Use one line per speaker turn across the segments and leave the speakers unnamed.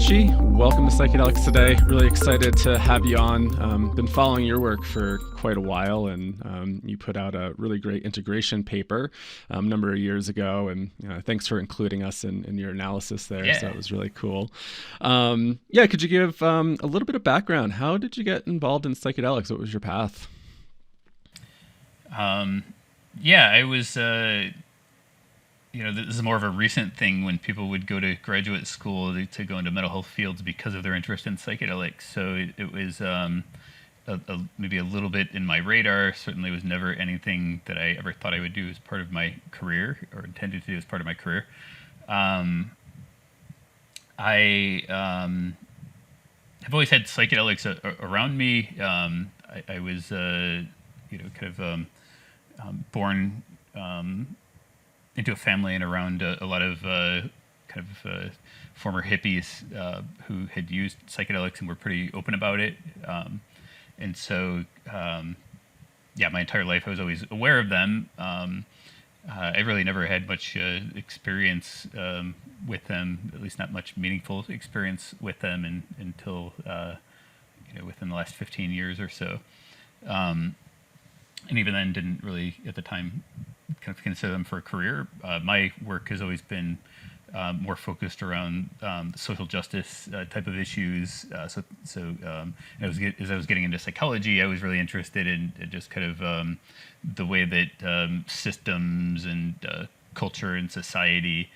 Bathje. Welcome to Psychedelics today. Really excited to have you on. Been following your work for quite a while, and you put out a really great integration paper a number of years ago, and thanks for including us in your analysis there.
Yeah.
So it was really cool. Could you give a little bit of background? How did you get involved in psychedelics? What was your path?
I was, this is more of a recent thing when people would go to graduate school to go into mental health fields because of their interest in psychedelics. So it was maybe a little bit in my radar. Certainly was never anything that I ever thought I would do as part of my career or intended to do as part of my career. I have always had psychedelics around me. I was, born into a family and around a lot of former hippies who had used psychedelics and were pretty open about it. My entire life I was always aware of them. I really never had much experience with them, at least not much meaningful experience with them until within the last 15 years or so. And even then didn't really at the time kind of consider them for a career. My work has always been more focused around social justice type of issues. As I was getting into psychology, I was really interested in just kind of the way that systems and culture and society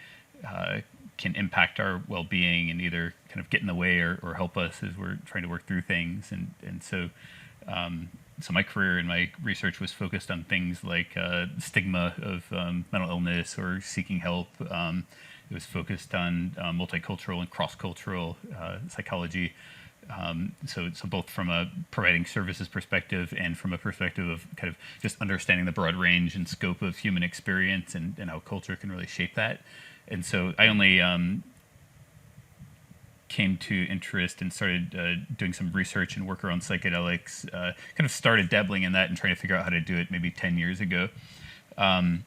can impact our well-being and either kind of get in the way or help us as we're trying to work through things. So my career and my research was focused on things like stigma of mental illness or seeking help. It was focused on multicultural and cross-cultural psychology. So both from a providing services perspective and from a perspective of kind of just understanding the broad range and scope of human experience and how culture can really shape that. And so I only came to interest and started doing some research and work around psychedelics, kind of started dabbling in that and trying to figure out how to do it maybe 10 years ago. And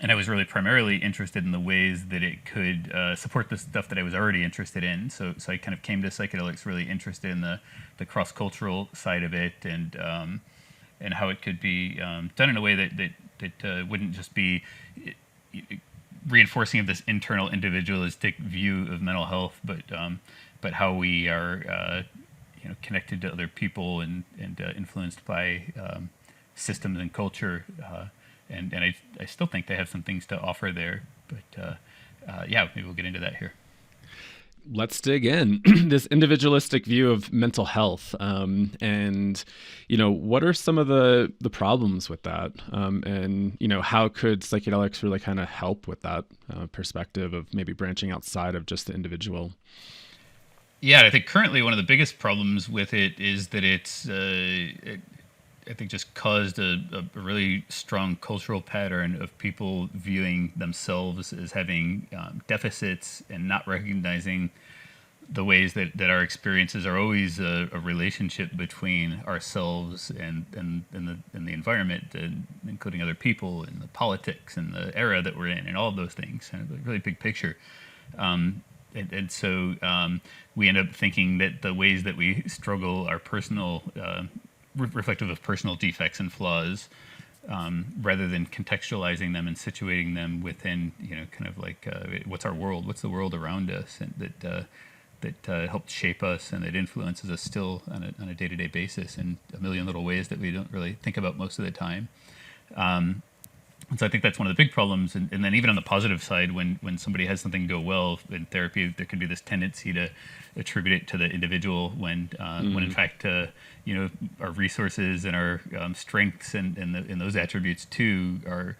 I was really primarily interested in the ways that it could support the stuff that I was already interested in. So I kind of came to psychedelics really interested in the cross-cultural side of it and how it could be done in a way that wouldn't just be reinforcing of this internal individualistic view of mental health, but how we are connected to other people and influenced by systems and culture. And I still think they have some things to offer there, but maybe we'll get into that here.
Let's dig in. This individualistic view of mental health, and what are some of the problems with that, and how could psychedelics really kind of help with that perspective of maybe branching outside of just the individual?
Yeah, I think currently one of the biggest problems with it is that it's I think just caused a really strong cultural pattern of people viewing themselves as having deficits and not recognizing the ways that our experiences are always a relationship between ourselves and the environment, including other people and the politics and the era that we're in and all of those things, kind of a really big picture. So we end up thinking that the ways that we struggle are personal, reflective of personal defects and flaws, rather than contextualizing them and situating them within, kind of like what's our world, what's the world around us, and that helped shape us and that influences us still on a day-to-day basis in a million little ways that we don't really think about most of the time. And so I think that's one of the big problems. And then even on the positive side, when somebody has something go well in therapy, there can be this tendency to attribute it to the individual when in fact, our resources and our strengths and those attributes too are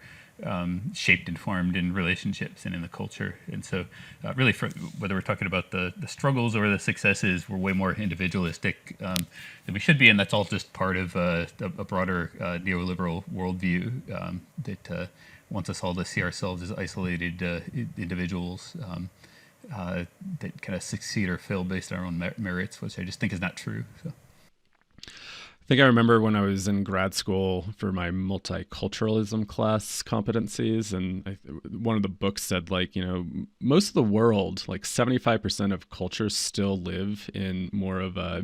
shaped and formed in relationships and in the culture. And so really, whether we're talking about the struggles or the successes, we're way more individualistic than we should be. And that's all just part of a broader neoliberal worldview that wants us all to see ourselves as isolated individuals that kind of succeed or fail based on our own merits, which I just think is not true. So.
think I remember when I was in grad school for my multiculturalism class competencies, and one of the books said, like, most of the world, like 75% of cultures still live in more of a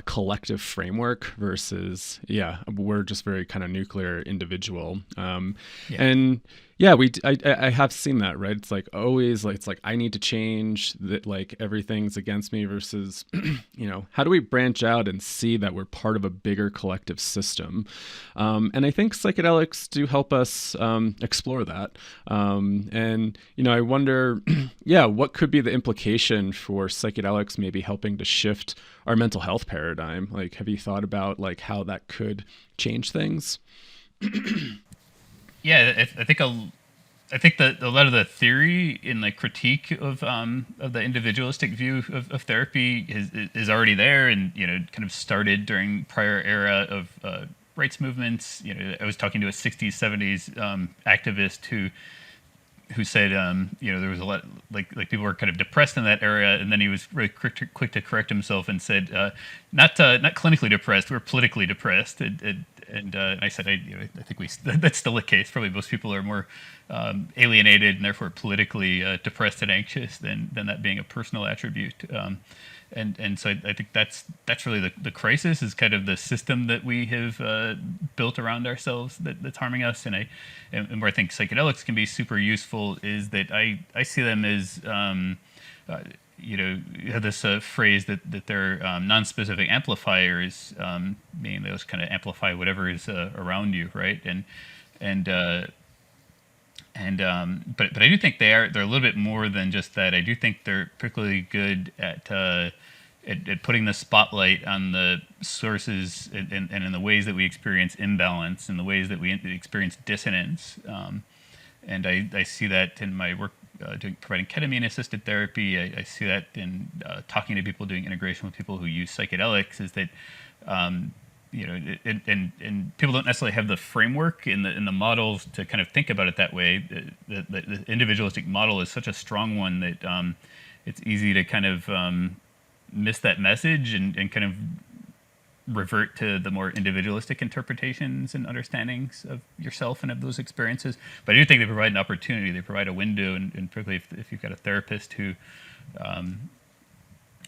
collective framework versus, yeah, we're just very kind of nuclear individual.
Yeah.
And yeah, I have seen that, right? It's like always like, it's like I need to change that, like everything's against me versus, how do we branch out and see that we're part of a bigger collective system? And I think psychedelics do help us explore that. And I wonder, yeah, what could be the implication for psychedelics maybe helping to shift our mental health paradigm? Like, have you thought about like how that could change things?
Yeah, I think that a lot of the theory in the critique of the individualistic view of therapy is already there, and kind of started during prior era of rights movements. I was talking to a '60s, '70s activist who said, there was a lot, like people were kind of depressed in that era, and then he was really quick to correct himself and said, not clinically depressed, we're politically depressed. And I said, I think that's still the case. Probably most people are more alienated and therefore politically depressed and anxious than that being a personal attribute. And so I think that's really the crisis, is kind of the system that we have built around ourselves that's harming us. And where I think psychedelics can be super useful is that I see them as you have this phrase that they're non-specific amplifiers, meaning those kind of amplify whatever is around you, right? But I do think they're a little bit more than just that. I do think they're particularly good at putting the spotlight on the sources and in the ways that we experience imbalance, and the ways that we experience dissonance. And I see that in my work providing ketamine-assisted therapy. I see that in talking to people, doing integration with people who use psychedelics. Is that and people don't necessarily have the framework in the models to kind of think about it that way. The individualistic model is such a strong one that it's easy to kind of miss that message and kind of revert to the more individualistic interpretations and understandings of yourself and of those experiences. But I do think they provide an opportunity. They provide a window, and particularly if you've got a therapist who,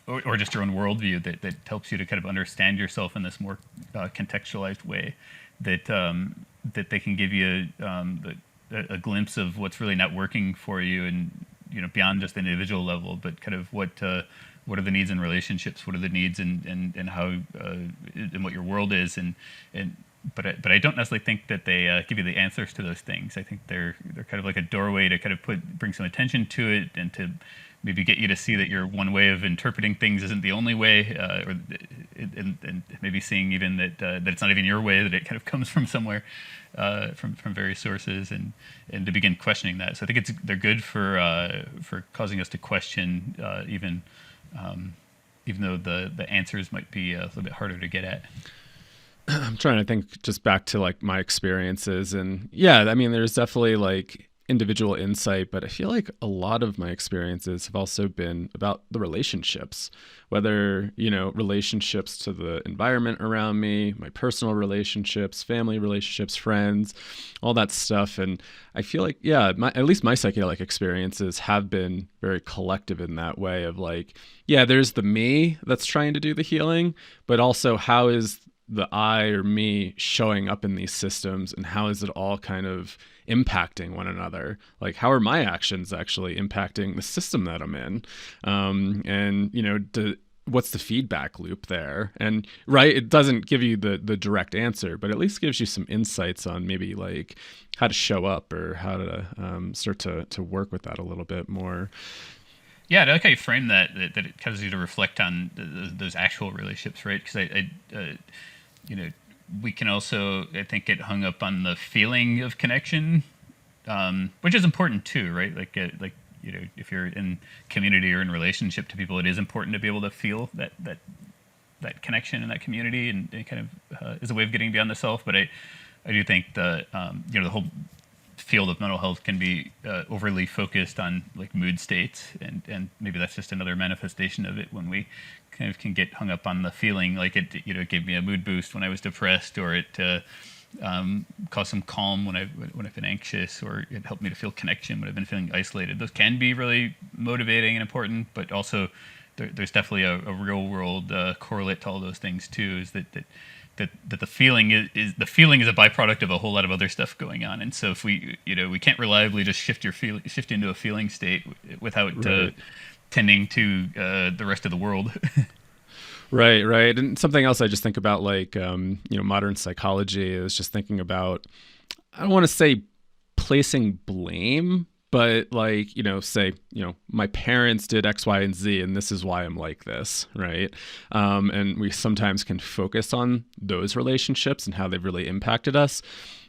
or just your own worldview that helps you to kind of understand yourself in this more contextualized way, that they can give you a glimpse of what's really not working for you, and beyond just the individual level, but kind of what are the needs in relationships, what are the needs and how and what your world is, but I don't necessarily think that they give you the answers to those things. I think they're kind of like a doorway to kind of bring some attention to it, and to maybe get you to see that your one way of interpreting things isn't the only way, and maybe seeing even that it's not even your way, that it kind of comes from somewhere, from various sources, and to begin questioning that. So I think they're good for causing us to question, even though the answers might be a little bit harder to get at.
I'm trying to think just back to like my experiences, and yeah, I mean, there's definitely like individual insight, but I feel like a lot of my experiences have also been about the relationships, whether, relationships to the environment around me, my personal relationships, family relationships, friends, all that stuff. And I feel like, yeah, at least my psychedelic experiences have been very collective in that way of like, yeah, there's the me that's trying to do the healing, but also how is the I or me showing up in these systems, and how is it all kind of impacting one another? Like, how are my actions actually impacting the system that I'm in? And what's the feedback loop there? And right, it doesn't give you the direct answer, but at least gives you some insights on maybe like how to show up, or how to start to work with that a little bit more.
Yeah, I like how you frame that it causes you to reflect on those actual relationships, right? Because we can also, I think, get hung up on the feeling of connection, which is important too, right? Like if you're in community or in relationship to people, it is important to be able to feel that connection and that community, and it kind of is a way of getting beyond the self. But I do think the whole field of mental health can be overly focused on like mood states, and maybe that's just another manifestation of it when we kind of can get hung up on the feeling, like it gave me a mood boost when I was depressed, or it caused some calm when I've been anxious, or it helped me to feel connection when I've been feeling isolated. Those can be really motivating and important, but also there's definitely a real world correlate to all those things too. Is that the feeling is a byproduct of a whole lot of other stuff going on, and so if we can't reliably just shift into a feeling state without tending to the rest of the world.
Right. And something else I just think about, like, modern psychology is just thinking about, I don't want to say placing blame, but like, say, my parents did X, Y, and Z, and this is why I'm like this, right? And we sometimes can focus on those relationships and how they've really impacted us.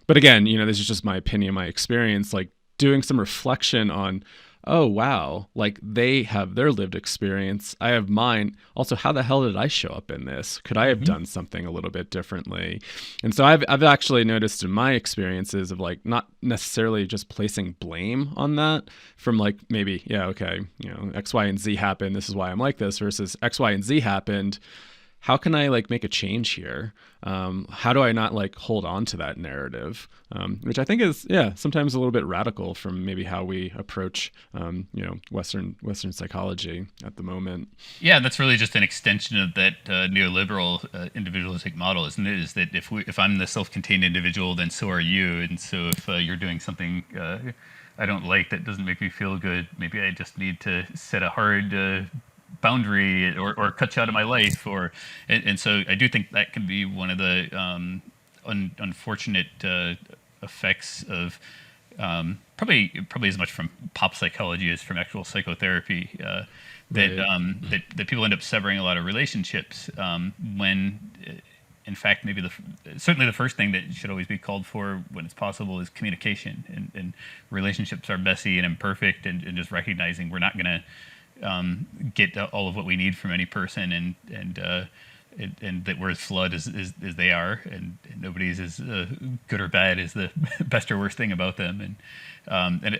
But again, this is just my opinion, my experience, like doing some reflection on, oh, wow, like they have their lived experience, I have mine. Also, how the hell did I show up in this? Could I have done something a little bit differently? And so I've actually noticed in my experiences of like not necessarily just placing blame on that from like maybe, X, Y, and Z happened, this is why I'm like this, versus X, Y, and Z happened. How can I like make a change here? How do I not like hold on to that narrative? Which I think is, sometimes a little bit radical from maybe how we approach, Western psychology at the moment.
Yeah, that's really just an extension of that neoliberal individualistic model, isn't it? Is that if I'm the self-contained individual, then so are you. And so if you're doing something I don't like that doesn't make me feel good, maybe I just need to set a hard boundary or cut you out of my life, and so I do think that can be one of the unfortunate effects of probably as much from pop psychology as from actual psychotherapy, that people end up severing a lot of relationships when in fact maybe certainly the first thing that should always be called for when it's possible is communication, and relationships are messy and imperfect, and just recognizing we're not going to get all of what we need from any person, and that we're as flawed as they are, and nobody's as good or bad as the best or worst thing about them, and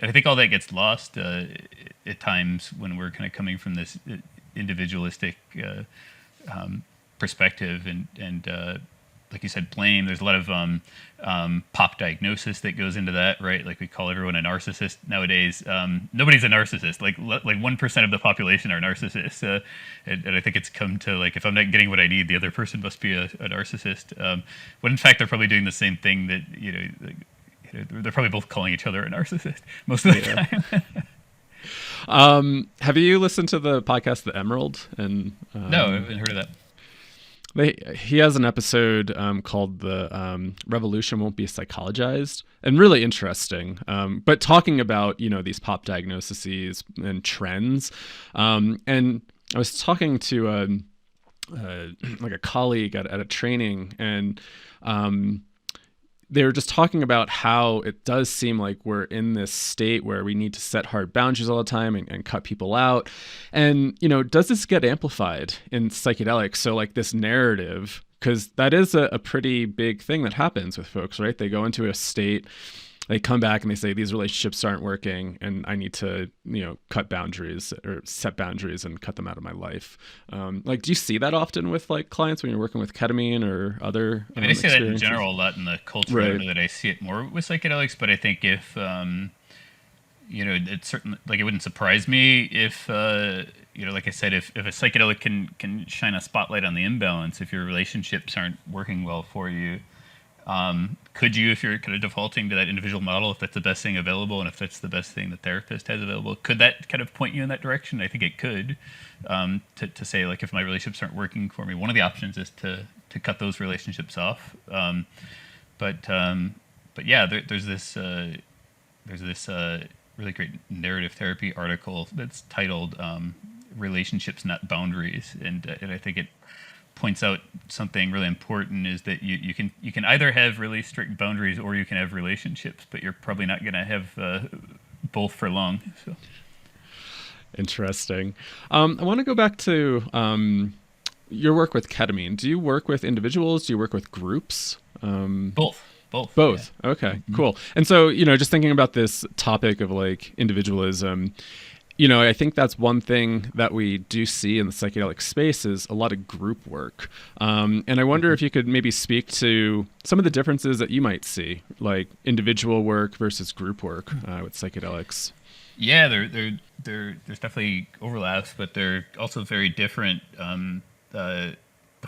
I think all that gets lost at times when we're kind of coming from this individualistic perspective, and like you said, blame. There's a lot of pop diagnosis that goes into that, right? Like we call everyone a narcissist nowadays. Nobody's a narcissist. Like 1% of the population are narcissists, and I think it's come to like, if I'm not getting what I need, the other person must be a narcissist. When in fact they're probably doing the same thing. That they're probably both calling each other a narcissist most of the time.
Have you listened to the podcast The Emerald? And
no, I haven't heard of that.
He has an episode called "The Revolution Won't Be Psychologized," and really interesting. But talking about these pop diagnoses and trends, and I was talking to like a colleague at a training, and they were just talking about how it does seem like we're in this state where we need to set hard boundaries all the time and cut people out. And, does this get amplified in psychedelics? So like this narrative, because that is a pretty big thing that happens with folks, right? They go into a state, they come back and they say, these relationships aren't working and I need to, cut boundaries or set boundaries and cut them out of my life. Like, do you see that often with like clients when you're working with ketamine or other
I see that in general a lot in the culture. Right. I know that I see it more with psychedelics, but I think if, it's certainly, like, it wouldn't surprise me if, like I said, if a psychedelic can shine a spotlight on the imbalance, if your relationships aren't working well for you, could you, if you're kind of defaulting to that individual model, if that's the best thing available and if that's the best thing the therapist has available, could that kind of point you in that direction? I think it could, to say, like, if my relationships aren't working for me, one of the options is to cut those relationships off. But yeah, there's this really great narrative therapy article that's titled "Relationships, Not Boundaries," and I think it points out something really important, is that you can either have really strict boundaries or you can have relationships, but you're probably not going to have both for long. So
interesting. I want to go back to your work with ketamine. Do you work with individuals? Do you work with groups?
Both.
Yeah. Okay, cool. And so, just thinking about this topic of like individualism, I think that's one thing that we do see in the psychedelic space is a lot of group work. And I wonder if you could maybe speak to some of the differences that you might see, like individual work versus group work with psychedelics.
Yeah, there's definitely overlaps, but they're also very different. The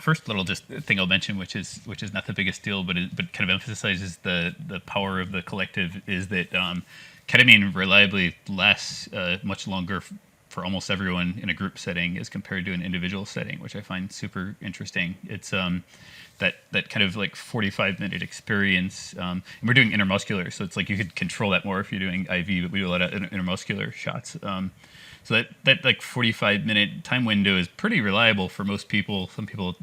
first little just thing I'll mention, which is not the biggest deal, but kind of emphasizes the power of the collective, is that ketamine reliably lasts much longer for almost everyone in a group setting as compared to an individual setting, which I find super interesting. It's that kind of like 45-minute experience. And we're doing intermuscular, so it's like you could control that more if you're doing IV, but we do a lot of intermuscular shots. So that like 45-minute time window is pretty reliable for most people. Some people,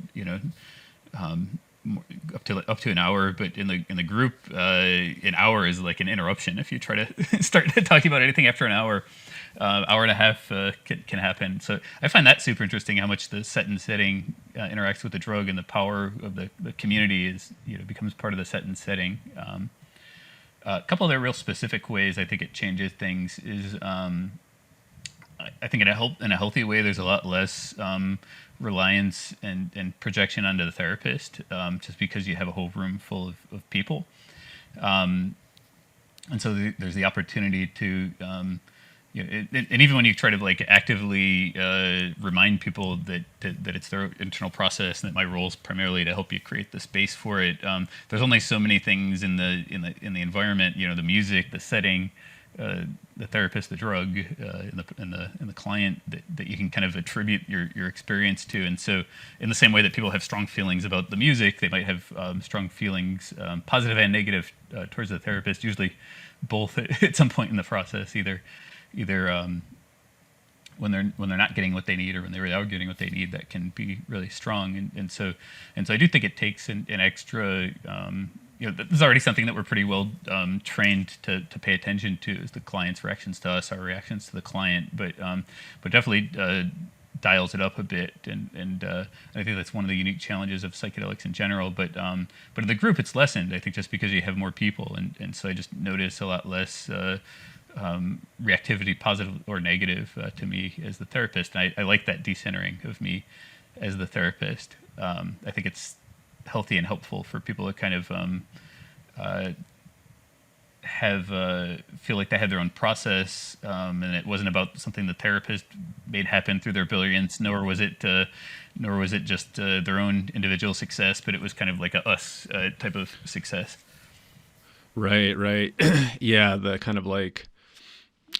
up to an hour, but in the group, an hour is like an interruption. If you try to start talking about anything after an hour, hour and a half can happen. So I find that super interesting, how much the set and setting interacts with the drug, and the power of the community is becomes part of the set and setting. A couple other real specific ways I think it changes things is I think in a healthy way, there's a lot less reliance and projection onto the therapist, just because you have a whole room full of people, and so there's the opportunity to, and even when you try to like actively remind people that it's their internal process and that my role is primarily to help you create the space for it. There's only so many things in the environment, the music, the setting, the therapist, the drug, and the client that you can kind of attribute your experience to. And so, in the same way that people have strong feelings about the music, they might have strong feelings, positive and negative, towards the therapist. Usually, both at some point in the process. Either when they're not getting what they need, or when they really are getting what they need, that can be really strong. And so I do think it takes an extra. This is already something that we're pretty well trained to pay attention to, is the client's reactions to us, our reactions to the client, but definitely dials it up a bit, and I think that's one of the unique challenges of psychedelics in general. But in the group, it's lessened, I think, just because you have more people, and so I just notice a lot less reactivity, positive or negative, to me as the therapist. And I like that decentering of me as the therapist. I think it's healthy and helpful for people to kind of feel like they had their own process, and it wasn't about something the therapist made happen through their brilliance, nor was it just their own individual success, but it was kind of like a us type of success.
Right. Yeah, the kind of like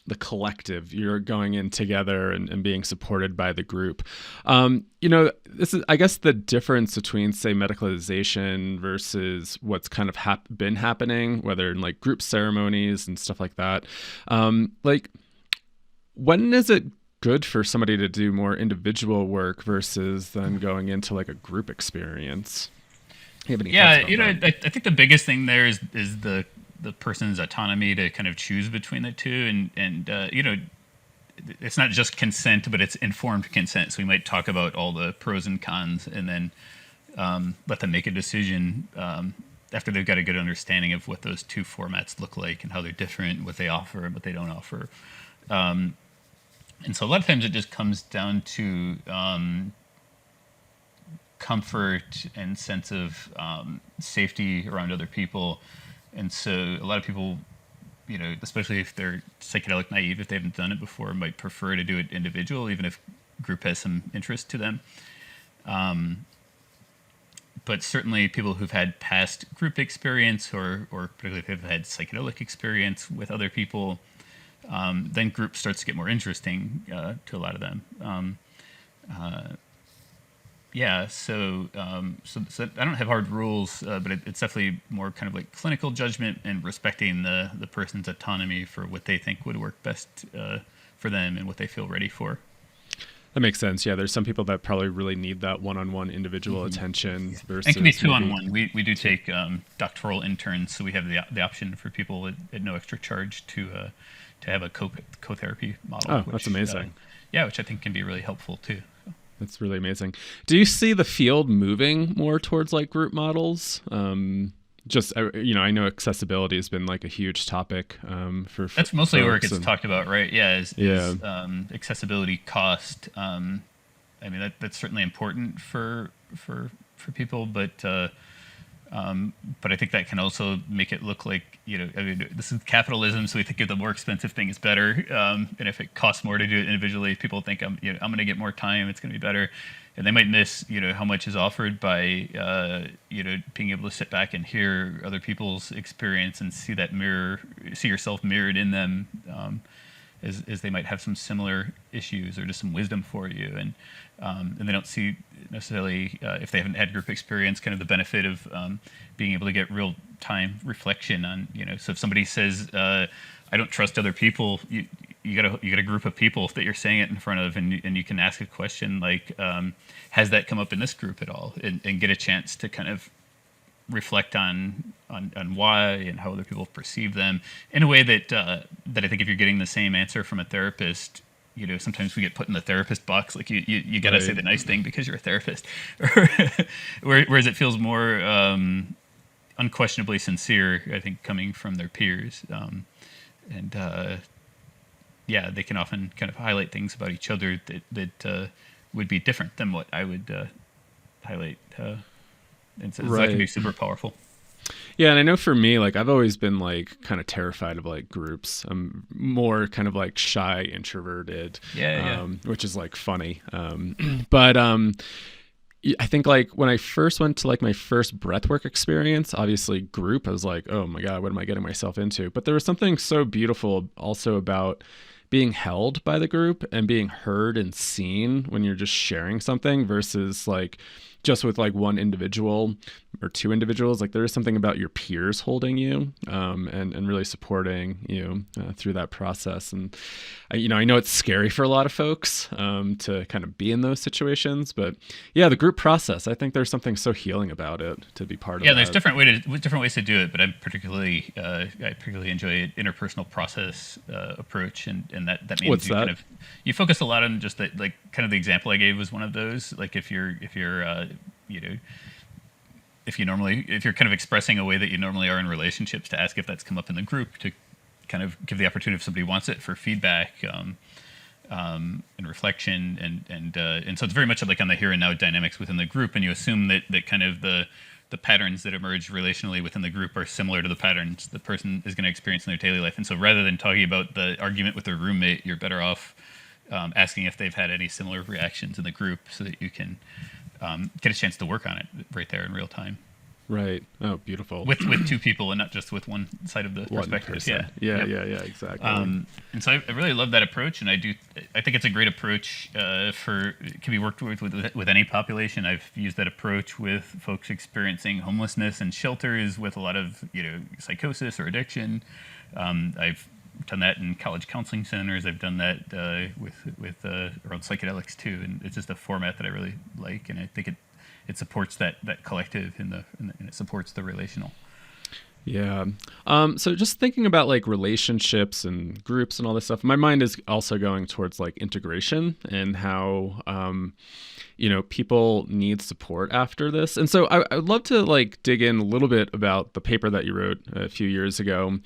the collective, you're going in together and being supported by the group. This is, I guess, the difference between, say, medicalization versus what's kind of been happening, whether in like group ceremonies and stuff like that. Like, when is it good for somebody to do more individual work versus then going into like a group experience? You have any thoughts about that?
I think the biggest thing there is the person's autonomy to kind of choose between the two, and it's not just consent, but it's informed consent. So we might talk about all the pros and cons, and then let them make a decision after they've got a good understanding of what those two formats look like and how they're different, what they offer and what they don't offer. And so a lot of times it just comes down to comfort and sense of safety around other people. And so a lot of people, especially if they're psychedelic naive, if they haven't done it before, might prefer to do it individual, even if group has some interest to them. But certainly people who've had past group experience, or particularly if they've had psychedelic experience with other people, then group starts to get more interesting to a lot of them. So I don't have hard rules, but it's definitely more kind of like clinical judgment and respecting the person's autonomy for what they think would work best for them and what they feel ready for.
That makes sense. Yeah, there's some people that probably really need that one-on-one individual attention versus...
It can be two-on-one. We do take doctoral interns, so we have the option for people at no extra charge to have a co-therapy model.
Oh, that's amazing.
Which I think can be really helpful too.
That's really amazing. Do you see the field moving more towards like group models? just I know accessibility has been like a huge topic for
That's mostly where it
folks,
gets
and
talked about, right? Yeah,
yeah,
is accessibility cost. I mean, that's certainly important for people, but I think that can also make it look like, I mean, this is capitalism, so we think the more expensive thing is better. And if it costs more to do it individually, people think I'm going to get more time, it's going to be better. And they might miss, how much is offered by, being able to sit back and hear other people's experience and see yourself mirrored in them. As they might have some similar issues or just some wisdom for you, and they don't see necessarily, if they haven't had group experience, kind of the benefit of being able to get real time reflection on, so if somebody says I don't trust other people, you got a group of people that you're saying it in front of, and you can ask a question like, has that come up in this group at all, and get a chance to kind of reflect on why and how other people perceive them in a way that I think if you're getting the same answer from a therapist, sometimes we get put in the therapist box, like you got to say the nice thing because you're a therapist, whereas it feels more unquestionably sincere, I think, coming from their peers, and they can often kind of highlight things about each other that would be different than what I would highlight. And so that can be super powerful.
Yeah, and I know for me, like I've always been like kind of terrified of like groups. I'm more kind of like shy, introverted, which is like funny. But I think like when I first went to like my first breathwork experience, obviously group, I was like, oh my God, what am I getting myself into? But there was something so beautiful also about being held by the group and being heard and seen when you're just sharing something versus like just with like one individual or two individuals. Like there is something about your peers holding you and really supporting you through that process. And I know it's scary for a lot of folks to kind of be in those situations, but yeah, the group process, I think there's something so healing about it to be part of.
Yeah, there's different ways to do it, but I particularly enjoy interpersonal process approach, and that means
What's that?
You focus a lot on just that, like kind of the example I gave was one of those. Like if you're if you're kind of expressing a way that you normally are in relationships, to ask if that's come up in the group, to kind of give the opportunity if somebody wants it for feedback and reflection, and so it's very much like on the here and now dynamics within the group, and you assume that kind of the patterns that emerge relationally within the group are similar to the patterns the person is going to experience in their daily life. And so rather than talking about the argument with their roommate, you're better off asking if they've had any similar reactions in the group, so that you can get a chance to work on it right there in real time.
Right. Oh, beautiful.
With two people and not just with one side of the perspective.
Yeah, exactly.
And so I really love that approach, and I think it's a great approach it can be worked with any population. I've used that approach with folks experiencing homelessness and shelters with a lot of psychosis or addiction. I've done that in college counseling centers. I've done that with around psychedelics too, and it's just a format that I really like, and I think it supports that collective and it supports the relational.
Yeah. So just thinking about like relationships and groups and all this stuff, my mind is also going towards like integration and how, people need support after this. And so I would love to like dig in a little bit about the paper that you wrote a few years ago.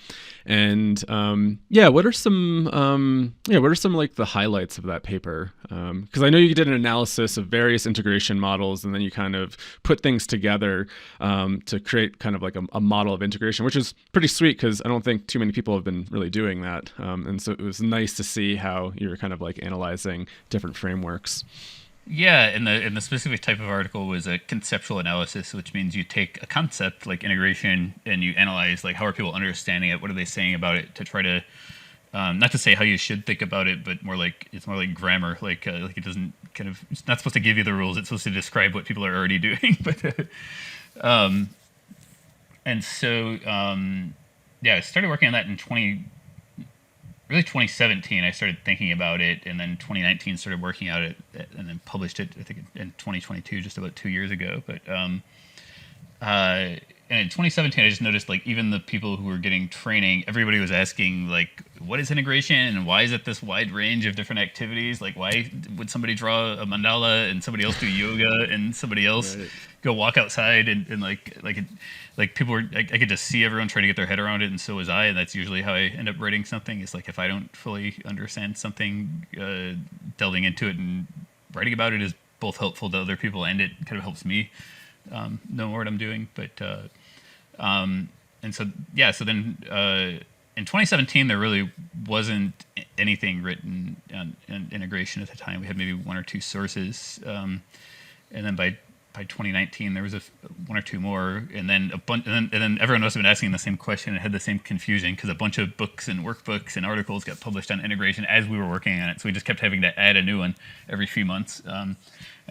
And what are some like the highlights of that paper? Because I know you did an analysis of various integration models, and then you kind of put things together to create kind of like a model of integration, which is pretty sweet because I don't think too many people have been really doing that. And so it was nice to see how you were kind of like analyzing different frameworks.
Yeah, and the specific type of article was a conceptual analysis, which means you take a concept like integration and you analyze like how are people understanding it, what are they saying about it, to try to not to say how you should think about it, but it's more like grammar, like it doesn't it's not supposed to give you the rules, it's supposed to describe what people are already doing. But and so I started working on that in 2017. I started thinking about it, and then 2019 started working out it, and then published it, I think, in 2022, just about 2 years ago. But and in 2017, I just noticed like even the people who were getting training, everybody was asking like, what is integration and why is it this wide range of different activities? Like, why would somebody draw a mandala and somebody else do yoga and somebody else
Right.
go walk outside and like people were, I could just see everyone trying to get their head around it, and so was I. And that's usually how I end up writing something. It's like if I don't fully understand something, delving into it and writing about it is both helpful to other people and it kind of helps me know what I'm doing. But and so yeah, so then in 2017 there really wasn't anything written on integration at the time. We had maybe one or two sources, and then by 2019 there was one or two more, and then a bunch, and then everyone must have been asking the same question and had the same confusion because a bunch of books and workbooks and articles got published on integration as we were working on it. So we just kept having to add a new one every few months. And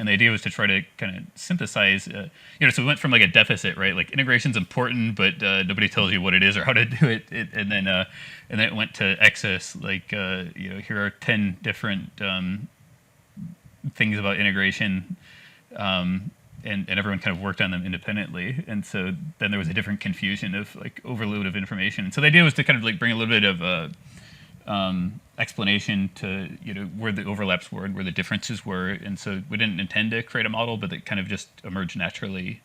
the idea was to try to kind of synthesize, so we went from like a deficit, right? Like integration's important, but nobody tells you what it is or how to do it. And then it went to excess, like, here are 10 different things about integration. And everyone kind of worked on them independently. And so then there was a different confusion of like overload of information. And so the idea was to kind of like bring a little bit of explanation to where the overlaps were and where the differences were. And so we didn't intend to create a model, but it kind of just emerged naturally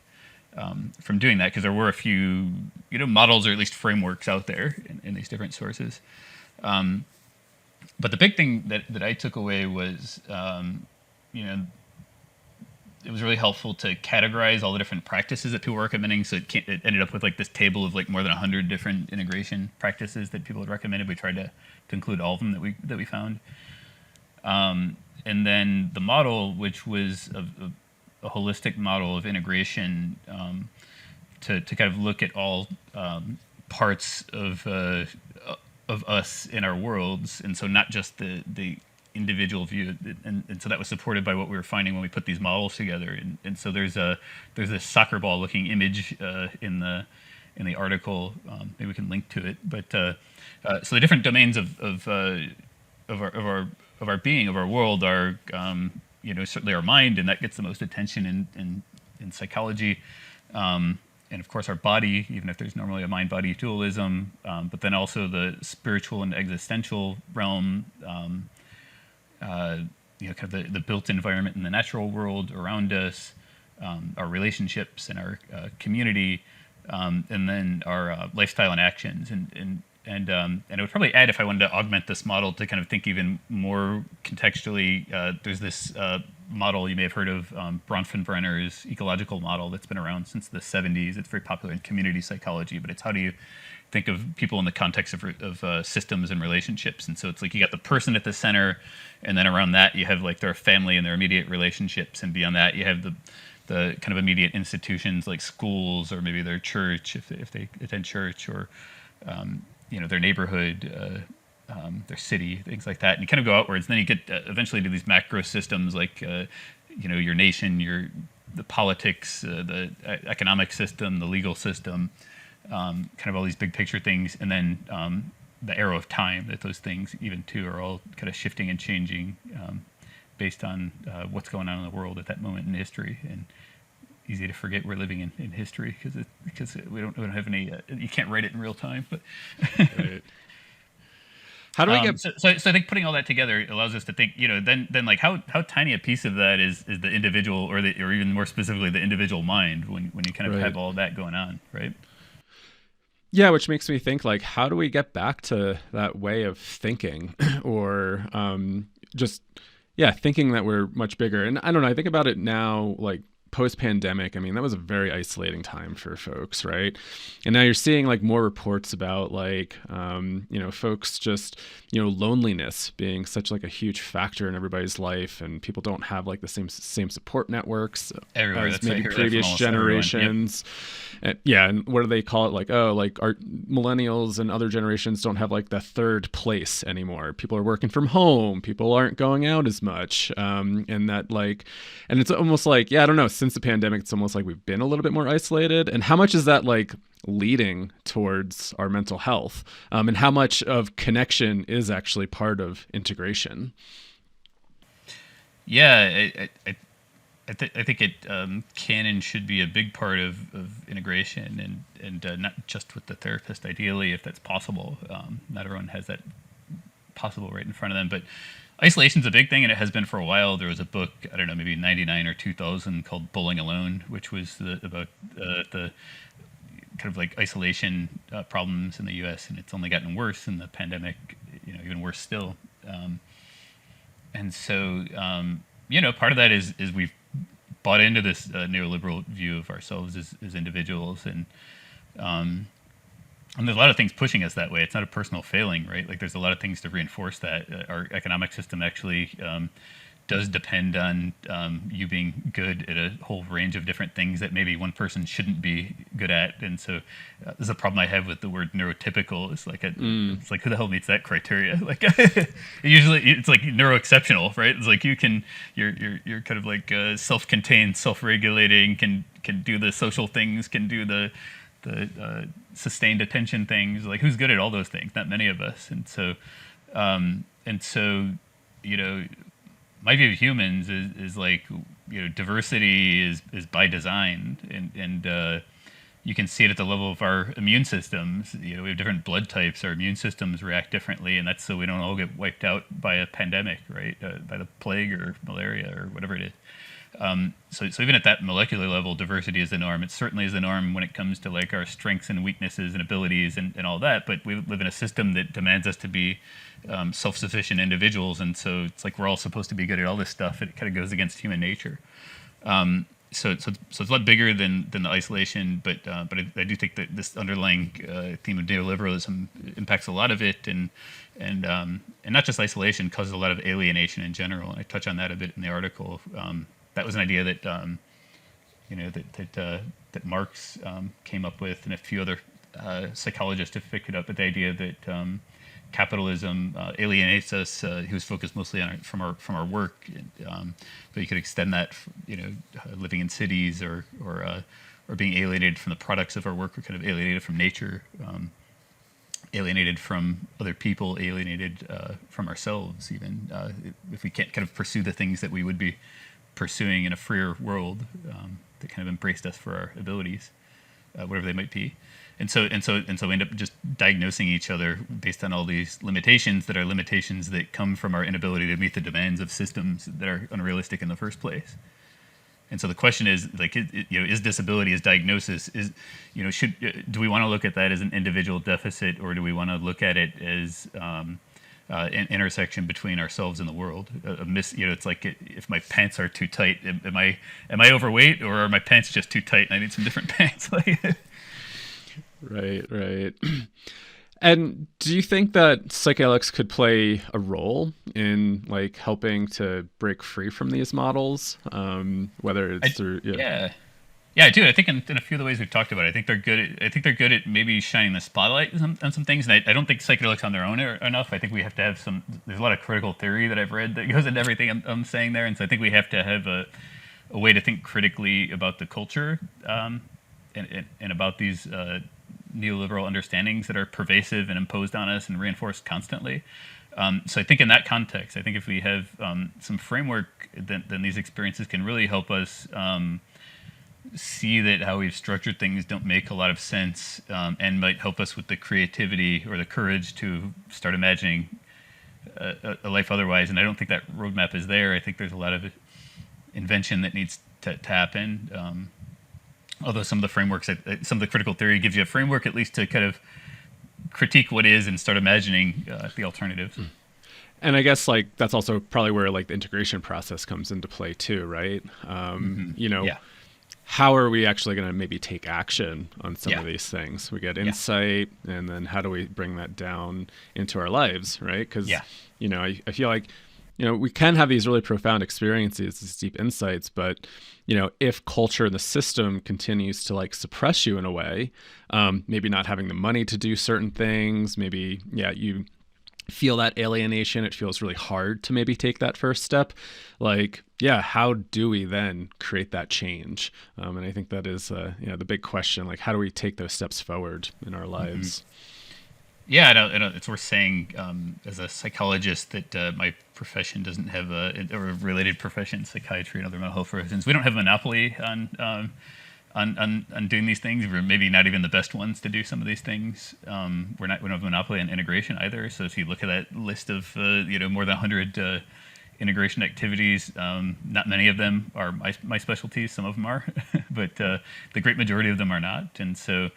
from doing that, because there were a few models or at least frameworks out there in these different sources. But the big thing that I took away was it was really helpful to categorize all the different practices that people were recommending. So it ended up with like this table of like more than 100 different integration practices that people had recommended. We tried to include all of them that we found. And then the model, which was a holistic model of integration, to kind of look at all parts of us in our worlds, and so not just the individual view, and so that was supported by what we were finding when we put these models together. And so there's this soccer ball looking image in the article. Maybe we can link to it. But so the different domains of our being, of our world, are certainly our mind, and that gets the most attention in psychology. And of course our body, even if there's normally a mind-body dualism, but then also the spiritual and existential realm. Kind of the built environment in the natural world around us, our relationships and our community, and then our lifestyle and actions. And I would probably add, if I wanted to augment this model to kind of think even more contextually, there's this model you may have heard of, Bronfenbrenner's ecological model, that's been around since the 70s. It's very popular in community psychology, but it's how do you think of people in the context of systems and relationships. And so it's like you got the person at the center, and then around that you have like their family and their immediate relationships, and beyond that you have the kind of immediate institutions like schools, or maybe their church if they attend church, or their neighborhood, their city, things like that. And you kind of go outwards, and then you get eventually to these macro systems like your nation, the politics, the economic system, the legal system. Kind of all these big picture things, and then the arrow of time, that those things even too are all kind of shifting and changing based on what's going on in the world at that moment in history. And easy to forget we're living in history because we don't have any. You can't write it in real time. But
Right. How do we get?
So I think putting all that together allows us to think. Then like how tiny a piece of that is the individual, or even more specifically the individual mind when you kind of
Right.
have all of that going on, right?
Yeah, which makes me think, like, how do we get back to that way of thinking, or thinking that we're much bigger? And I don't know, I think about it now, like post-pandemic. I mean, that was a very isolating time for folks, right? And now you're seeing like more reports about like folks just loneliness being such like a huge factor in everybody's life, and people don't have like the same support networks
Everywhere,
as
that's
maybe
right. Heard that from
previous
almost everyone.
generations. And what do they call it? Like, like our millennials and other generations don't have like the third place anymore. People are working from home. People aren't going out as much. And it's almost like, I don't know, since the pandemic, it's almost like we've been a little bit more isolated. And how much is that like leading towards our mental health? And how much of connection is actually part of integration?
Yeah, I think it can and should be a big part of integration, and not just with the therapist, ideally, if that's possible. Not everyone has that possible right in front of them, but isolation's a big thing, and it has been for a while. There was a book, I don't know, maybe 99 or 2000, called Bowling Alone, which was about the kind of like isolation problems in the U.S., and it's only gotten worse in the pandemic, even worse still. And so, part of that is we've bought into this neoliberal view of ourselves as individuals, and there's a lot of things pushing us that way. It's not a personal failing, right? Like, there's a lot of things to reinforce that. Our economic system actually does depend on you being good at a whole range of different things that maybe one person shouldn't be good at. And so there's a problem I have with the word neurotypical. It's like it's like, who the hell meets that criteria? Like, usually it's like neuroexceptional, right? It's like you're kind of like self-contained, self-regulating, can do the social things, can do the sustained attention things. Like, who's good at all those things? Not many of us. And so my view of humans is like, diversity is by design, and you can see it at the level of our immune systems. We have different blood types. Our immune systems react differently, and that's so we don't all get wiped out by a pandemic, right? By the plague or malaria or whatever it is. So even at that molecular level, diversity is the norm. It certainly is the norm when it comes to like our strengths and weaknesses and abilities and all that. But we live in a system that demands us to be self-sufficient individuals, and so it's like we're all supposed to be good at all this stuff. It kind of goes against human nature. So it's a lot bigger than the isolation, but I do think that this underlying theme of neoliberalism impacts a lot of it, and not just isolation, causes a lot of alienation in general. And I touch on that a bit in the article. That was an idea that that Marx came up with, and a few other psychologists have picked it up. But the idea that capitalism alienates us. He was focused mostly on it from our work, but you could extend that, living in cities or being alienated from the products of our work. We're kind of alienated from nature, alienated from other people, alienated from ourselves. Even if we can't kind of pursue the things that we would be pursuing in a freer world that kind of embraced us for our abilities, whatever they might be. And so we end up just diagnosing each other based on all these limitations that are limitations that come from our inability to meet the demands of systems that are unrealistic in the first place. And so the question is, like, is disability, is diagnosis, do we want to look at that as an individual deficit, or do we want to look at it as an intersection between ourselves and the world? It's like, if my pants are too tight, am I overweight, or are my pants just too tight and I need some different pants?
Right. And do you think that psychedelics could play a role in like helping to break free from these models? Whether it's through
I do. I think in a few of the ways we've talked about it, I think they're good at maybe shining the spotlight on some things. And I don't think psychedelics on their own are enough. I think we have to have there's a lot of critical theory that I've read that goes into everything I'm saying there. And so I think we have to have a way to think critically about the culture and about these neoliberal understandings that are pervasive and imposed on us and reinforced constantly. So I think in that context, I think if we have some framework, then these experiences can really help us see that how we've structured things don't make a lot of sense, and might help us with the creativity or the courage to start imagining a life otherwise. And I don't think that roadmap is there. I think there's a lot of invention that needs to happen. Although some of the frameworks, some of the critical theory gives you a framework at least to kind of critique what is and start imagining the alternatives.
And I guess like that's also probably where like the integration process comes into play too, right? How are we actually going to maybe take action on some of these things? We get insight, and then how do we bring that down into our lives, right? Because I feel like we can have these really profound experiences, these deep insights, but if culture and the system continues to like suppress you in a way, maybe not having the money to do certain things, maybe you feel that alienation, it feels really hard to maybe take that first step. Like, how do we then create that change? And I think that is the big question. Like, how do we take those steps forward in our lives?
Yeah, I know it's worth saying as a psychologist that my profession doesn't have a related profession, psychiatry and other mental health professions. We don't have a monopoly on doing these things. We're maybe not even the best ones to do some of these things. We don't have a monopoly on integration either. So if you look at that list of more than 100 integration activities, not many of them are my specialties. Some of them are, but the great majority of them are not. And so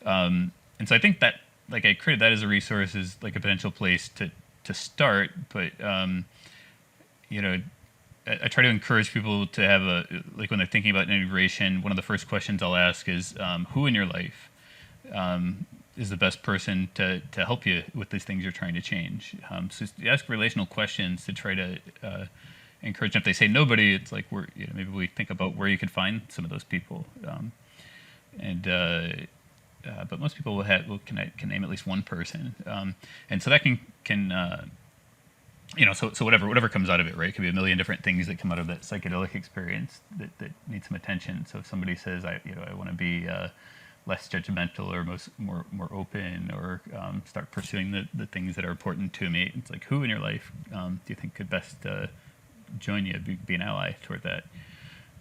I think that, like, I created that as a resource, as like a potential place to start. But you know, I try to encourage people to have like, when they're thinking about integration, one of the first questions I'll ask is, who in your life is the best person to help you with these things you're trying to change? So you ask relational questions to try to encourage them. If they say nobody, it's like, maybe we think about where you could find some of those people. And But most people can name at least one person, and so that can so whatever comes out of it, right? It could be a million different things that come out of that psychedelic experience that need some attention. So if somebody says, I want to be less judgmental, or more open, or start pursuing the things that are important to me, it's like, who in your life do you think could best join you, be an ally toward that?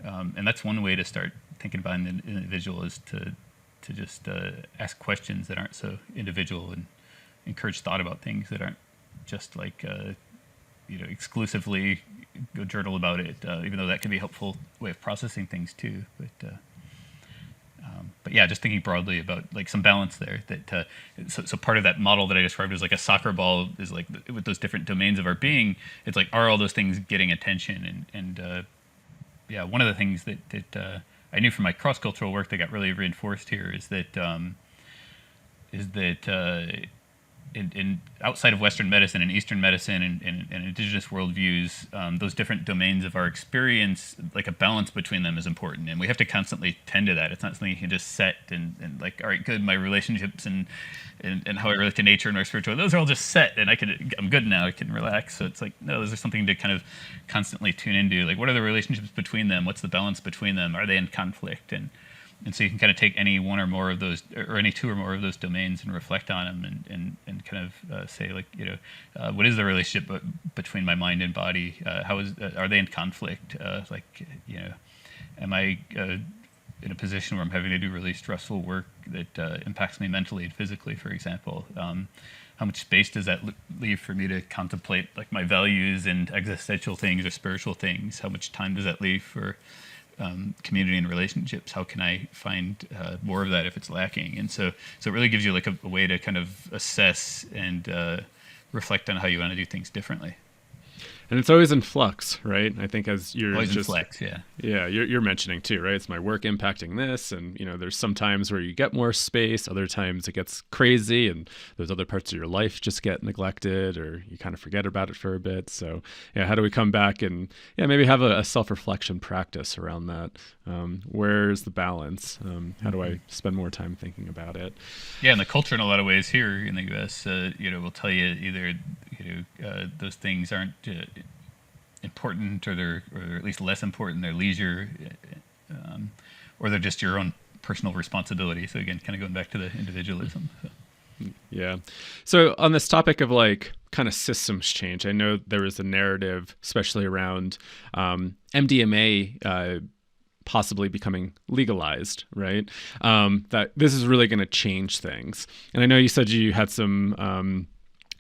And that's one way to start thinking about an individual, is to just ask questions that aren't so individual, and encourage thought about things that aren't just like exclusively go journal about it, even though that can be a helpful way of processing things too. But yeah, just thinking broadly about like some balance there. So part of that model that I described is like a soccer ball, is like with those different domains of our being. It's like, are all those things getting attention? And yeah, one of the things that I knew from my cross-cultural work that got really reinforced here is that in outside of Western medicine and Eastern medicine and indigenous worldviews, those different domains of our experience, like a balance between them is important, and we have to constantly tend to that. It's not something you can just set and like, all right, good, my relationships and how I relate to nature and my spiritual, those are all just set, and I'm good now, I can relax. So it's like, no, those are something to kind of constantly tune into. Like, what are the relationships between them? What's the balance between them? Are they in conflict? And so you can kind of take any one or more of those, or any two or more of those domains, and reflect on them, and kind of say, like, what is the relationship between my mind and body? Are they in conflict? Am I in a position where I'm having to do really stressful work that impacts me mentally and physically, for example? How much space does that leave for me to contemplate, like, my values and existential things or spiritual things? How much time does that leave for community and relationships? How can I find more of that if it's lacking? And so it really gives you like a way to kind of assess and reflect on how you want to do things differently.
And it's always in flux, right? I think, as you're
Always
just
in flex, yeah.
Yeah, you're mentioning too, right? It's my work impacting this, and there's some times where you get more space, other times it gets crazy, and those other parts of your life just get neglected, or you kind of forget about it for a bit. So yeah, how do we come back and maybe have a self-reflection practice around that? Where's the balance? How do I spend more time thinking about it?
Yeah, and the culture in a lot of ways here in the U.S., will tell you either those things aren't important, or they're at least less important. They're leisure, or they're just your own personal responsibility. So again, kind of going back to the individualism. So.
Yeah. So on this topic of like kind of systems change, I know there is a narrative, especially around MDMA possibly becoming legalized, right? That this is really going to change things. And I know you said you had some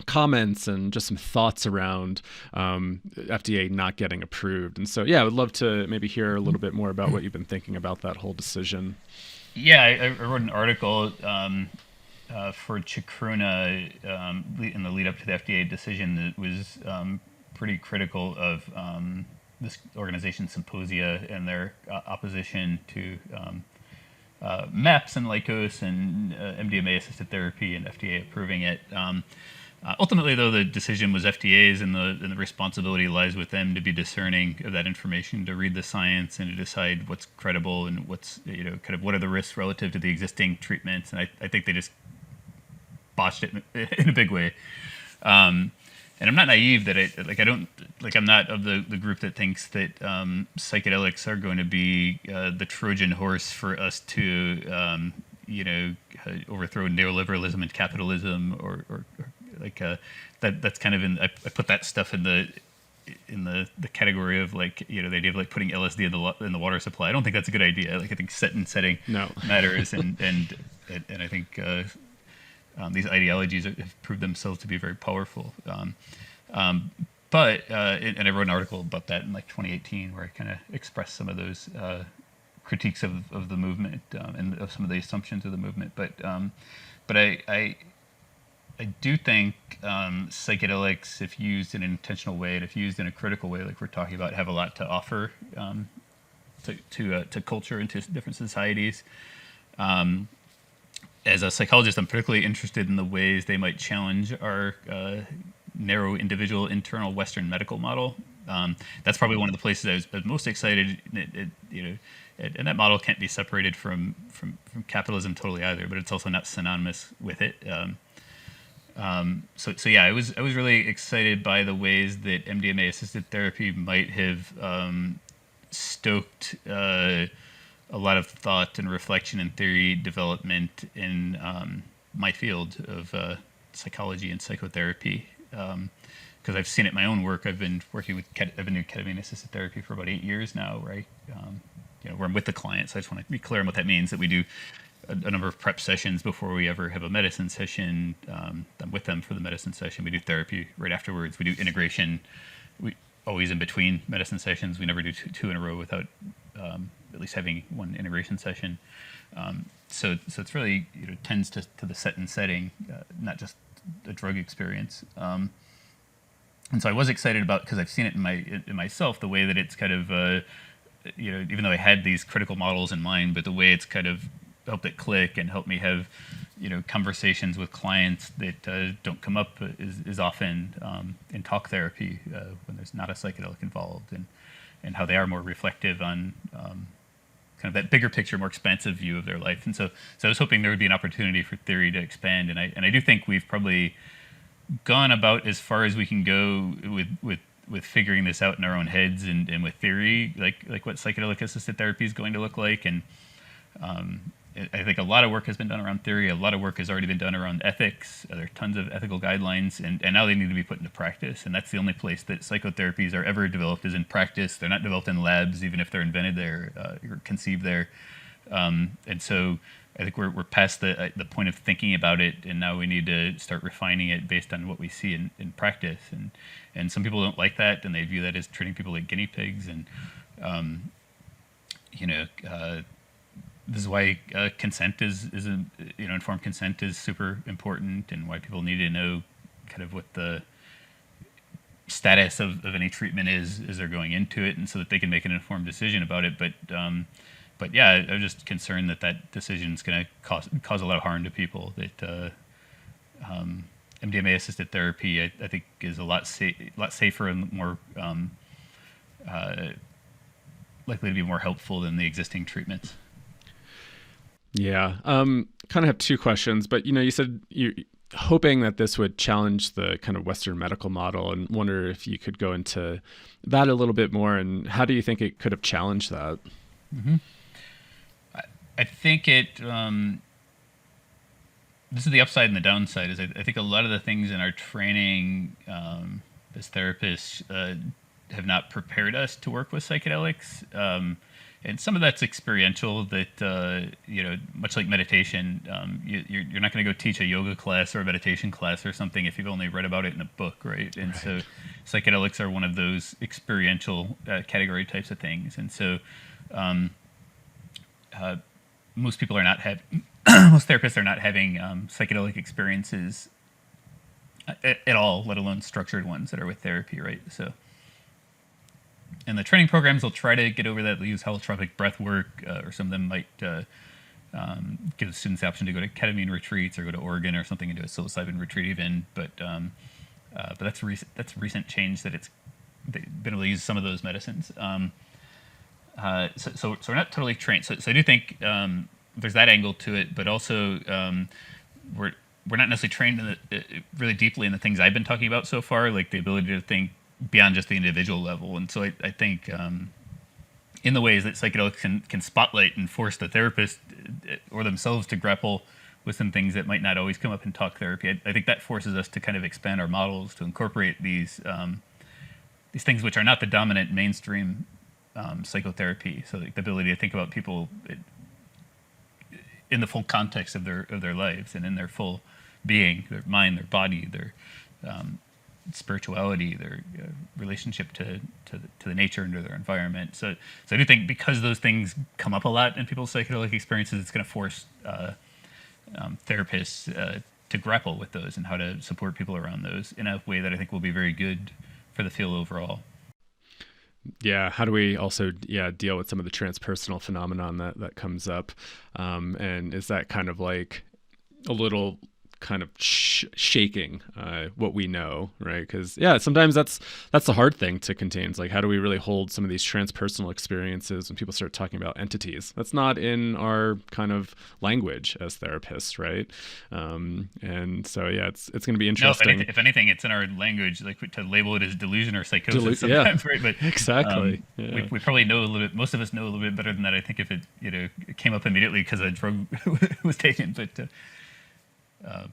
comments and just some thoughts around FDA not getting approved. And so, yeah, I would love to maybe hear a little bit more about what you've been thinking about that whole decision.
Yeah, I wrote an article for Chacruna in the lead up to the FDA decision that was pretty critical of this organization's symposia and their opposition to MAPS and Lycos and MDMA-assisted therapy, and FDA approving it. Ultimately, though, the decision was FDA's, and the responsibility lies with them to be discerning of that information, to read the science, and to decide what's credible and what's, kind of what are the risks relative to the existing treatments. And I think they just botched it in a big way. And I'm not naive that I'm not of the group that thinks that psychedelics are going to be the Trojan horse for us to overthrow neoliberalism and capitalism, or like that's kind of I put that stuff in the category of like the idea of like putting LSD in the water supply. I don't think that's a good idea. Like I think set and setting
No.
matters, and I think these ideologies have proved themselves to be very powerful. But and I wrote an article about that in like 2018 where I kind of expressed some of those critiques of the movement and of some of the assumptions of the movement. But I do think psychedelics, if used in an intentional way and if used in a critical way, like we're talking about, have a lot to offer to culture and to different societies. As a psychologist, I'm particularly interested in the ways they might challenge our narrow individual internal Western medical model. That's probably one of the places I was most excited. And that model can't be separated from capitalism totally either, but it's also not synonymous with it. So yeah, I was really excited by the ways that MDMA assisted therapy might have stoked a lot of thought and reflection and theory development in my field of psychology and psychotherapy. Because I've seen it in my own work. I've been doing ketamine assisted therapy for about 8 years now, right? Where I'm with the client. So I just want to be clear on what that means. That we do a number of prep sessions before we ever have a medicine session. I'm with them for the medicine session. We do therapy right afterwards. We do integration. We always in between medicine sessions. We never do two in a row without at least having one integration session. So it's really tends to the set and setting, not just a drug experience. And so I was excited about, because I've seen it in myself, the way that it's kind of even though I had these critical models in mind, but the way it's kind of helped it click and helped me have conversations with clients that don't come up is often in talk therapy when there's not a psychedelic involved, and how they are more reflective on kind of that bigger picture, more expansive view of their life. And so I was hoping there would be an opportunity for theory to expand, and I do think we've probably gone about as far as we can go with figuring this out in our own heads and with theory, like what psychedelic assisted therapy is going to look like. And I think a lot of work has been done around theory. A lot of work has already been done around ethics. There are tons of ethical guidelines, and now they need to be put into practice. And that's the only place that psychotherapies are ever developed, is in practice. They're not developed in labs, even if they're invented there or conceived there. And so I think we're past the point of thinking about it, and now we need to start refining it based on what we see in practice. And some people don't like that, and they view that as treating people like guinea pigs. And this is why consent is informed consent is super important, and why people need to know kind of what the status of any treatment is as they're going into it, and so that they can make an informed decision about it. But yeah, I'm just concerned that decision is going to cause a lot of harm to people. That MDMA assisted therapy, I think, is a lot safer and more likely to be more helpful than the existing treatments.
Yeah. Kind of have two questions, but you said you're hoping that this would challenge the kind of Western medical model, and wonder if you could go into that a little bit more, and how do you think it could have challenged that?
Mm-hmm. I think it. This is the upside and the downside. Is I think a lot of the things in our training as therapists have not prepared us to work with psychedelics, and some of that's experiential. That much like meditation, you're not going to go teach a yoga class or a meditation class or something if you've only read about it in a book, right? And so, psychedelics are one of those experiential category types of things, and so. Most people are not most therapists are not having psychedelic experiences at all, let alone structured ones that are with therapy, right? So, and the training programs will try to get over that. They'll use holotropic breath work, or some of them might give students the option to go to ketamine retreats or go to Oregon or something and do a psilocybin retreat even. But that's recent change that they've been able to use some of those medicines. So we're not totally trained. So I do think there's that angle to it, but also we're not necessarily trained really deeply in the things I've been talking about so far, like the ability to think beyond just the individual level. And so I think in the ways that psychedelics can spotlight and force the therapist or themselves to grapple with some things that might not always come up in talk therapy. I think that forces us to kind of expand our models to incorporate these things which are not the dominant mainstream psychotherapy. So like the ability to think about people in the full context of their lives and in their full being, their mind, their body, their spirituality, their relationship to the nature and to their environment. So I do think because those things come up a lot in people's psychedelic experiences, it's going to force therapists to grapple with those and how to support people around those in a way that I think will be very good for the field overall.
Yeah, how do we also deal with some of the transpersonal phenomenon that comes up, and is that kind of like a little kind of shaking what we know, right? Because sometimes that's the hard thing to contain. It's like, how do we really hold some of these transpersonal experiences when people start talking about entities? That's not in our kind of language as therapists, right? And so it's going to be interesting.
No, if anything, it's in our language, like to label it as delusion or psychosis sometimes, right? But
exactly.
We probably know a little bit. Most of us know a little bit better than that. I think if it came up immediately because a drug was taken,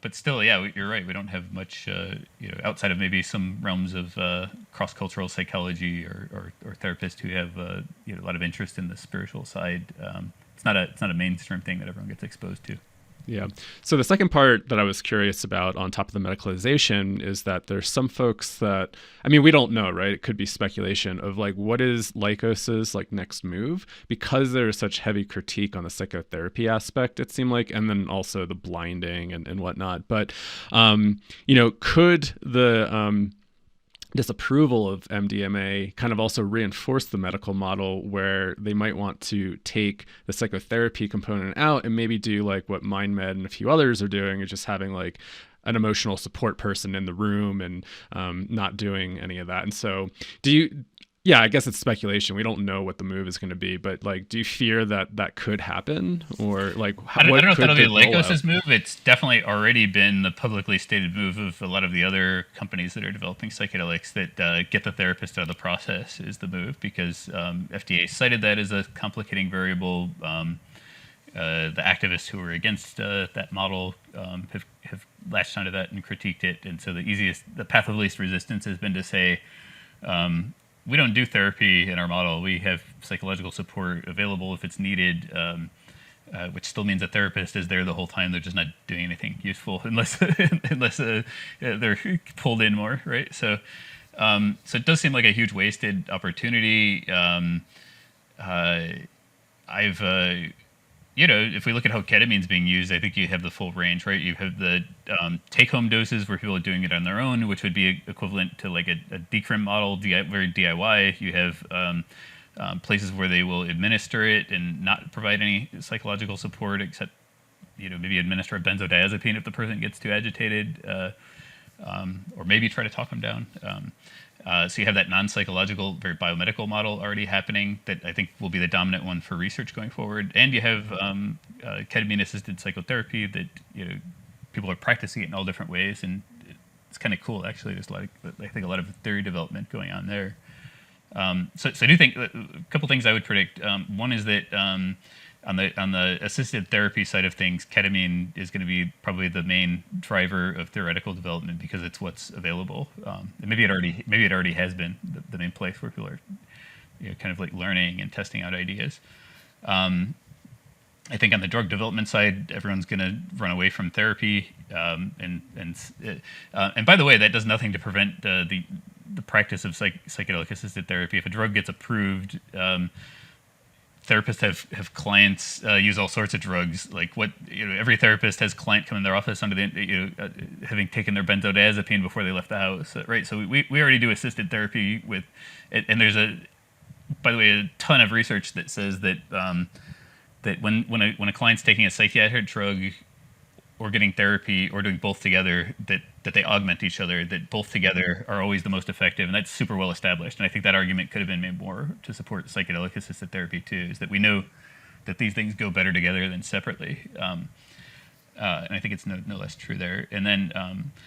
but still, you're right. We don't have much, outside of maybe some realms of cross-cultural psychology or therapists who have a lot of interest in the spiritual side. It's not a mainstream thing that everyone gets exposed to.
Yeah. So the second part that I was curious about on top of the medicalization is that there's some folks that, I mean, we don't know, right? It could be speculation of like, what is Lykos's like next move? Because there's such heavy critique on the psychotherapy aspect, it seemed like, and then also the blinding and whatnot. But, could the disapproval of MDMA kind of also reinforce the medical model where they might want to take the psychotherapy component out and maybe do like what MindMed and a few others are doing, is just having like an emotional support person in the room and not doing any of that. And so I guess it's speculation. We don't know what the move is going to be, but like, do you fear that could happen, or like,
I don't know if that'll be Lykos's move. It's definitely already been the publicly stated move of a lot of the other companies that are developing psychedelics that get the therapist out of the process is the move, because FDA cited that as a complicating variable. The activists who were against that model have latched onto that and critiqued it, and so the path of least resistance has been to say, we don't do therapy in our model. We have psychological support available if it's needed, which still means a therapist is there the whole time. They're just not doing anything useful unless they're pulled in more, right? So it does seem like a huge wasted opportunity. If we look at how ketamine's being used, I think you have the full range, right? You have the take-home doses where people are doing it on their own, which would be equivalent to like a decrim model, very DIY. You have places where they will administer it and not provide any psychological support, except maybe administer a benzodiazepine if the person gets too agitated, or maybe try to talk them down. So you have that non-psychological, very biomedical model already happening that I think will be the dominant one for research going forward. And you have ketamine-assisted psychotherapy that people are practicing it in all different ways, and it's kind of cool actually. There's a lot of theory development going on there. So I do think a couple things I would predict. One is that on the assisted therapy side of things, ketamine is going to be probably the main driver of theoretical development because it's what's available. And maybe it already has been the main place where people are kind of like learning and testing out ideas. I think on the drug development side, everyone's going to run away from therapy. And by the way, that does nothing to prevent the practice of psychedelic assisted therapy. If a drug gets approved, therapists have clients use all sorts of drugs. Like every therapist has client come in their office under having taken their benzodiazepine before they left the house, right? So we already do assisted therapy with, and there's by the way, a ton of research that says that that when a client's taking a psychiatric drug or getting therapy or doing both together, that they augment each other, that both together are always the most effective, and that's super well established. And I think that argument could have been made more to support psychedelic assisted therapy too, is that we know that these things go better together than separately. And I think it's no less true there. And then,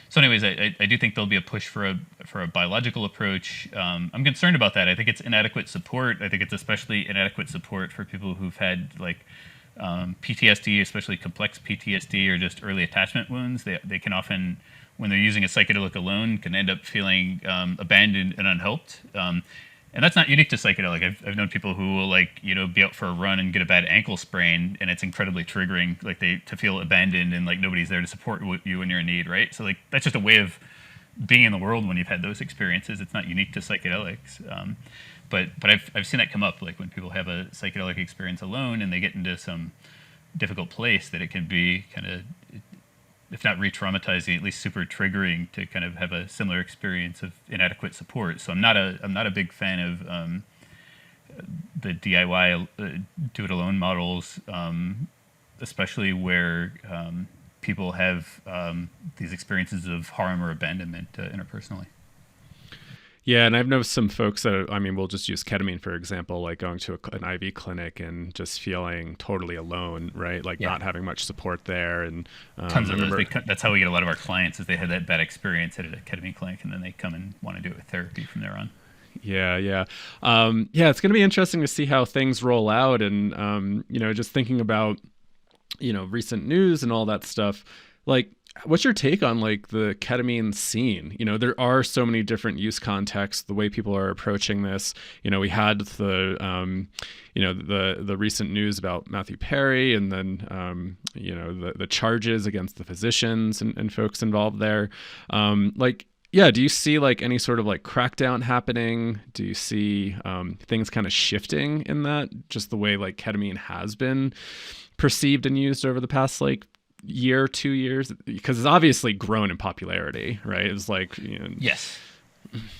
so anyways, I do think there'll be a push for a biological approach. I'm concerned about that. I think it's inadequate support. I think it's especially inadequate support for people who've had like PTSD, especially complex PTSD or just early attachment wounds, they can often, when they're using a psychedelic alone, can end up feeling abandoned and unhelped. And that's not unique to psychedelic. I've known people who will be out for a run and get a bad ankle sprain, and it's incredibly triggering, to feel abandoned and like nobody's there to support you when you're in need, right? So like that's just a way of being in the world when you've had those experiences. It's not unique to psychedelics. But I've seen that come up, like when people have a psychedelic experience alone and they get into some difficult place, that it can be kind of, if not re-traumatizing, at least super triggering to kind of have a similar experience of inadequate support. So I'm not a big fan of the DIY do it alone models, especially where people have these experiences of harm or abandonment interpersonally.
Yeah, and I've known some folks that, I mean, we'll just use ketamine, for example, like going to an IV clinic and just feeling totally alone, right? Like not having much support there. And
tons of those. That's how we get a lot of our clients, is they had that bad experience at a ketamine clinic, and then they come and want to do it with therapy from there on.
Yeah. It's going to be interesting to see how things roll out. And, just thinking about, recent news and all that stuff, like, what's your take on like the ketamine scene? There are so many different use contexts, the way people are approaching this. We had the recent news about Matthew Perry, and then, the charges against the physicians and folks involved there. Do you see like any sort of like crackdown happening? Do you see things kind of shifting in that, just the way like ketamine has been perceived and used over the past like year, 2 years, because it's obviously grown in popularity, right? It's like,
yes,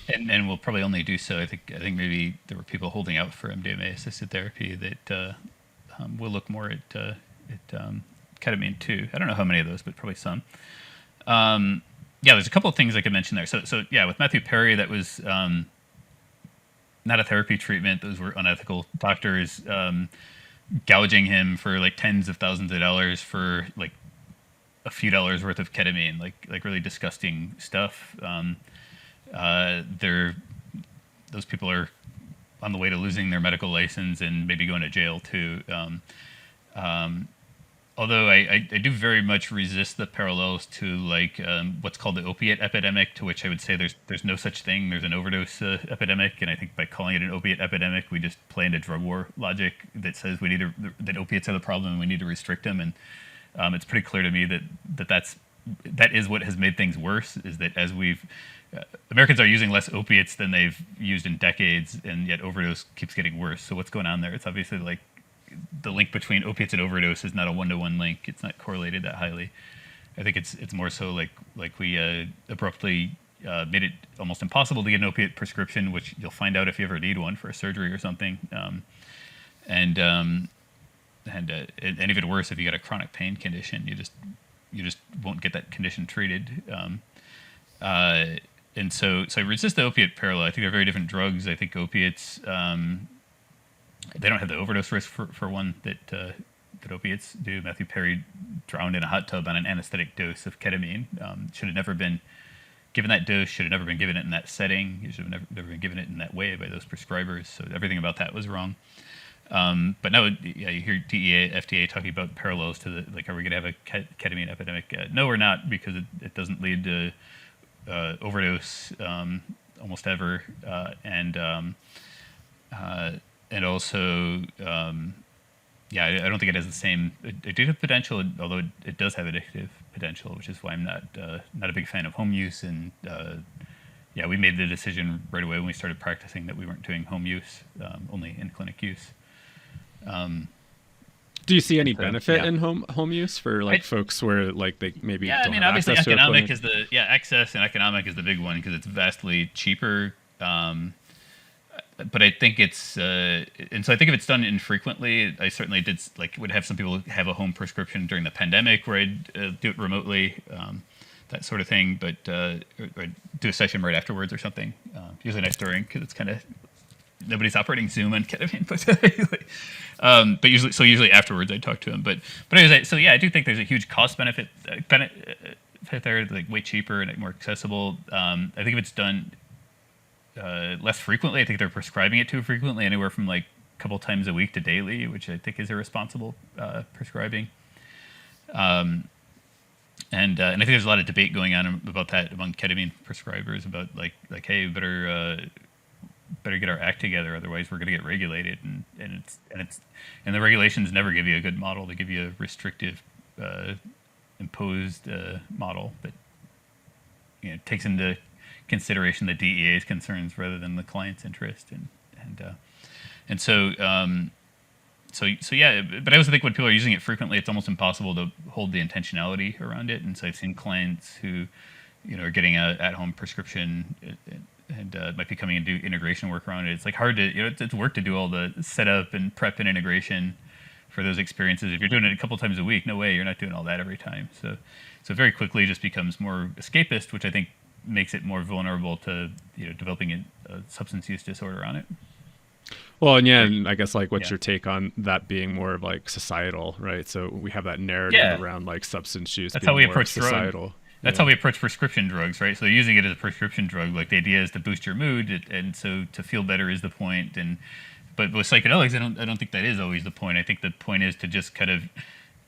and we'll probably only do so. I think maybe there were people holding out for MDMA assisted therapy that will look more at ketamine too. I don't know how many of those, but probably some. There's a couple of things I could mention there. So with Matthew Perry, that was not a therapy treatment. Those were unethical doctors gouging him for like tens of thousands of dollars for like a few dollars worth of ketamine, like really disgusting stuff. Those people are on the way to losing their medical license and maybe going to jail too. Although I do very much resist the parallels to like what's called the opiate epidemic, to which I would say there's no such thing. There's an overdose epidemic, and I think by calling it an opiate epidemic, we just play into drug war logic that says that opiates are the problem and we need to restrict them. And it's pretty clear to me that is what has made things worse. Is that as Americans are using less opiates than they've used in decades, and yet overdose keeps getting worse. So what's going on there? It's obviously like the link between opiates and overdose is not a one-to-one link. It's not correlated that highly. I think it's more so like we abruptly made it almost impossible to get an opiate prescription, which you'll find out if you ever need one for a surgery or something. And even worse, if you got a chronic pain condition, you just won't get that condition treated. And so I resist the opiate parallel. I think they're very different drugs. I think opiates, they don't have the overdose risk for one that opiates do. Matthew Perry drowned in a hot tub on an anesthetic dose of ketamine. Should have never been given that dose. Should have never been given it in that setting. He should have never been given it in that way by those prescribers. So everything about that was wrong. But now, you hear DEA, FDA talking about parallels to are we going to have a ketamine epidemic? No, we're not, because it doesn't lead to overdose almost ever, and also, I don't think it has the same addictive potential, although it does have addictive potential, which is why I'm not a big fan of home use. And we made the decision right away when we started practicing that we weren't doing home use, only in clinic use.
Do you see any benefit in home use for folks where they maybe don't have
obviously
access
economic
to
is access, and economic is the big one because it's vastly cheaper. But I think it's and so I think if it's done infrequently, I certainly would have some people have a home prescription during the pandemic where I'd do it remotely, that sort of thing. But or do a session right afterwards or something. Usually not during, because it's kind of nobody's operating Zoom on ketamine, but usually afterwards I talk to them. But anyways, I do think there's a huge cost benefit there, like way cheaper and more accessible. I think if it's done less frequently, I think they're prescribing it too frequently, anywhere from like couple times a week to daily, which I think is irresponsible prescribing. And I think there's a lot of debate going on about that among ketamine prescribers about hey, better get our act together, otherwise we're going to get regulated. And the regulations never give you a good model. They give you a restrictive, imposed model that takes into consideration the DEA's concerns rather than the client's interest. And so yeah, but I also think when people are using it frequently, it's almost impossible to hold the intentionality around it. And so I've seen clients who, are getting a at-home prescription and might be coming and do integration work around it. It's like hard to, it's work to do all the setup and prep and integration for those experiences. If you're doing it a couple times a week, no way, you're not doing all that every time. So very quickly it just becomes more escapist, which I think makes it more vulnerable to, developing a substance use disorder on it.
Well, and and I guess what's your take on that being more of societal, right? So we have that narrative around substance use.
That's how we approach
societal.
That's how we approach prescription drugs, right? So using it as a prescription drug, the idea is to boost your mood, and so to feel better is the point. But with psychedelics, I don't think that is always the point. I think the point is to just kind of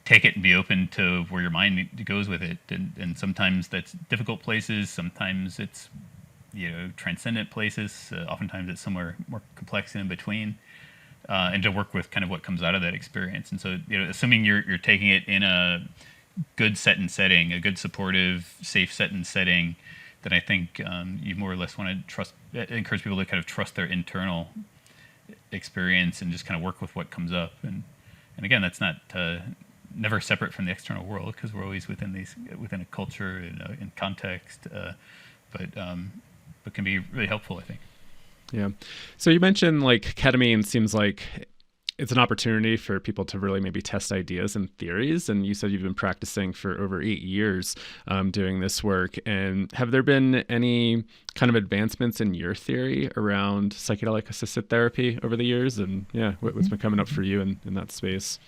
take it and be open to where your mind goes with it. And sometimes that's difficult places. Sometimes it's transcendent places. Oftentimes it's somewhere more complex and in between, and to work with kind of what comes out of that experience. And so, assuming you're taking it in a good set and setting, a good supportive, safe set and setting, then I think you more or less want to encourage people to kind of trust their internal experience and just kind of work with what comes up. And again, that's not never separate from the external world, because we're always within a culture and in context. But can be really helpful, I think.
Yeah. So you mentioned ketamine seems like it's an opportunity for people to really maybe test ideas and theories. And you said you've been practicing for over 8 years doing this work. And have there been any kind of advancements in your theory around psychedelic assisted therapy over the years? And what's been coming up for you in that space?